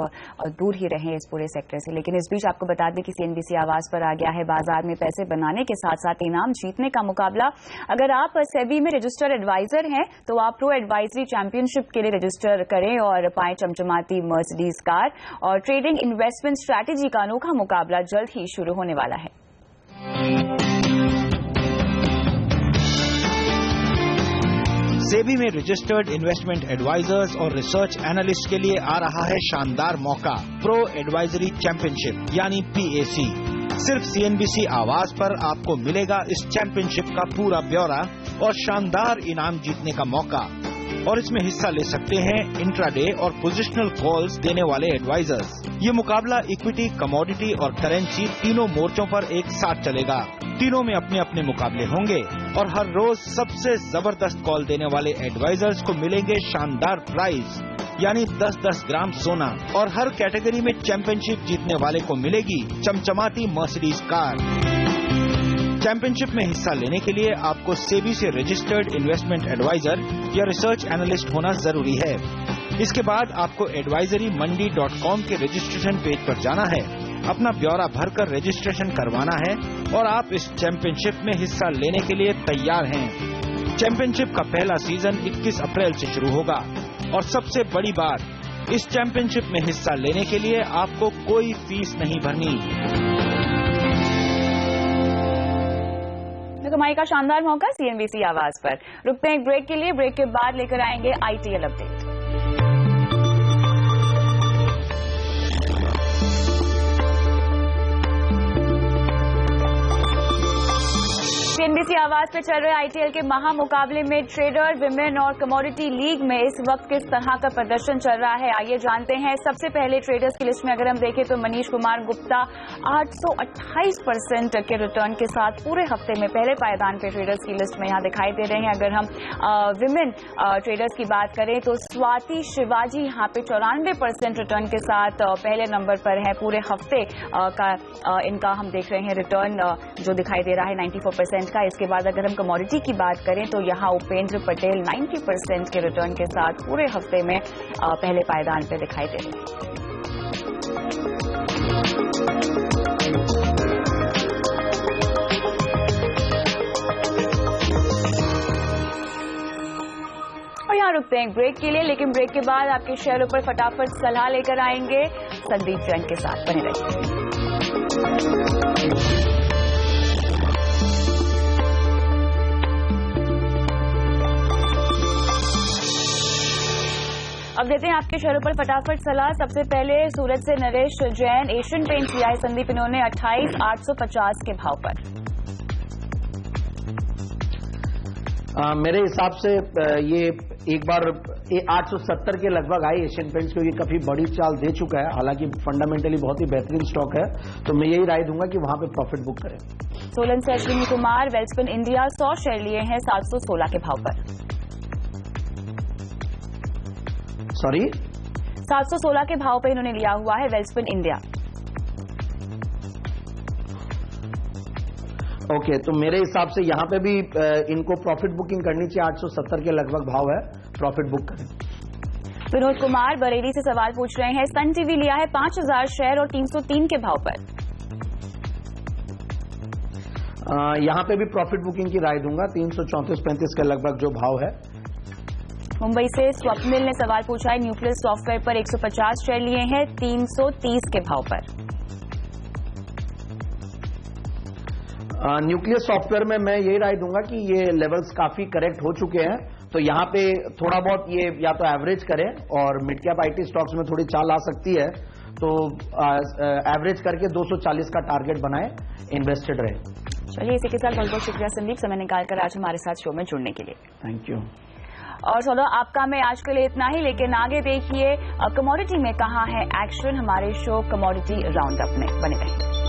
दूर ही रहें इस पूरे सेक्टर से। लेकिन इस बीच आपको बता दें कि CNBC आवाज पर आ गया है बाजार में पैसे बनाने के साथ साथ इनाम जीतने का मुकाबला। अगर आप सेबी में रजिस्टर्ड एडवाइजर हैं तो आप प्रो एडवाइजरी चैंपियनशिप के लिए रजिस्टर करें और पाएं चमचमाती मर्सिडीज कार। और ट्रेडिंग इन्वेस्टमेंट स्ट्रैटेजी का अनोखा मुकाबला जल्द ही शुरू होने वाला है। सेबी में रजिस्टर्ड इन्वेस्टमेंट एडवाइजर्स और रिसर्च एनालिस्ट के लिए आ रहा है शानदार मौका, प्रो एडवाइजरी चैंपियनशिप यानी PAC। सिर्फ CNBC आवाज पर आपको मिलेगा इस चैंपियनशिप का पूरा ब्यौरा और शानदार इनाम जीतने का मौका। और इसमें हिस्सा ले सकते हैं इंट्राडे और पोजिशनल कॉल्स देने वाले एडवाइजर्स। ये मुकाबला इक्विटी, कमोडिटी और करेंसी तीनों मोर्चों पर एक साथ चलेगा। तीनों में अपने अपने मुकाबले होंगे और हर रोज सबसे जबरदस्त कॉल देने वाले एडवाइजर्स को मिलेंगे शानदार प्राइज, यानी 10-10 ग्राम सोना। और हर कैटेगरी में चैंपियनशिप जीतने वाले को मिलेगी चमचमाती मर्सिडीज कार। चैंपियनशिप में हिस्सा लेने के लिए आपको सेबी से रजिस्टर्ड इन्वेस्टमेंट एडवाइजर या रिसर्च एनालिस्ट होना जरूरी है। इसके बाद आपको advisoryमंडी.com के रजिस्ट्रेशन पेज पर जाना है, अपना ब्यौरा भरकर रजिस्ट्रेशन करवाना है और आप इस चैंपियनशिप में हिस्सा लेने के लिए तैयार हैं। चैंपियनशिप का पहला सीजन 21 अप्रैल से शुरू होगा और सबसे बड़ी बात, इस चैंपियनशिप में हिस्सा लेने के लिए आपको कोई फीस नहीं भरनी। कमाई का शानदार मौका CNBC आवाज पर। रुकते हैं एक ब्रेक के लिए, ब्रेक के बाद लेकर आएंगे ITL अपडेट। CNBC आवाज पे चल रहे ITL के महामुकाबले में ट्रेडर, विमेन और कमोडिटी लीग में इस वक्त किस तरह का प्रदर्शन चल रहा है, आइए जानते हैं। सबसे पहले ट्रेडर्स की लिस्ट में अगर हम देखें तो मनीष कुमार गुप्ता 828% के रिटर्न के साथ पूरे हफ्ते में पहले पायदान पे ट्रेडर्स की लिस्ट में यहाँ दिखाई दे रहे हैं। अगर हम विमेन ट्रेडर्स की बात करें तो स्वाति शिवाजी यहाँ पे 94% रिटर्न के साथ पहले नंबर पर है। पूरे हफ्ते का इनका हम देख रहे हैं रिटर्न जो दिखाई दे रहा है 94% का। इसके बाद अगर हम कमोडिटी की बात करें तो यहाँ उपेंद्र पटेल 90% के रिटर्न के साथ पूरे हफ्ते में पहले पायदान पे दिखाई दे रहे हैं। और यहाँ रुकते हैं ब्रेक के लिए, लेकिन ब्रेक के बाद आपके शेयरों पर फटाफट सलाह लेकर आएंगे संदीप जैन के साथ। बने रहिए। अब देते हैं आपके शेयरों पर फटाफट सलाह। सबसे पहले सूरत से नरेश जैन, एशियन पेंट्स लिया है संदीप इन्होंने 28,850 के भाव पर। मेरे हिसाब से ये एक बार 870 के लगभग आई एशियन पेंट्स, क्योंकि काफी बड़ी चाल दे चुका है। हालांकि फंडामेंटली बहुत ही बेहतरीन स्टॉक है, तो मैं यही राय दूंगा कि वहां पे प्रॉफिट बुक करें। सोलन से अश्विनी कुमार, वेल्सपन इंडिया 100 शेयर लिए हैं 716 के भाव पर। सॉरी, 716 के भाव पे इन्होंने लिया हुआ है वेल्सपन इंडिया। ओके, तो मेरे हिसाब से यहाँ पे भी इनको प्रॉफिट बुकिंग करनी चाहिए। 870 के लगभग भाव है, प्रॉफिट बुक करें। विनोद कुमार बरेली से सवाल पूछ रहे हैं, सन टीवी लिया है 5000 शेयर और 303 के भाव पर। यहाँ पे भी प्रॉफिट बुकिंग की राय दूंगा, 334-35 के लगभग जो भाव है। मुंबई से स्वप्निल ने सवाल पूछा है, न्यूक्लियस सॉफ्टवेयर पर 150 शेयर लिए हैं 330 के भाव पर। न्यूक्लियस सॉफ्टवेयर में मैं यही राय दूंगा कि ये लेवल्स काफी करेक्ट हो चुके हैं, तो यहाँ पे थोड़ा बहुत ये या तो एवरेज करें और मिड कैप IT स्टॉक्स में थोड़ी चाल आ सकती है, तो एवरेज करके 240 का टारगेट बनाए, इन्वेस्टेड रहे। चलिए, इसी के साथ बहुत बहुत शुक्रिया संदीप, समय निकालकर आज हमारे साथ शो में जुड़ने के लिए। Thank you. और चलो, आपका मैं आज के लिए इतना ही, लेकिन आगे देखिए कमोडिटी में कहाँ है एक्शन, हमारे शो कमोडिटी राउंड अप में। बने रहिए।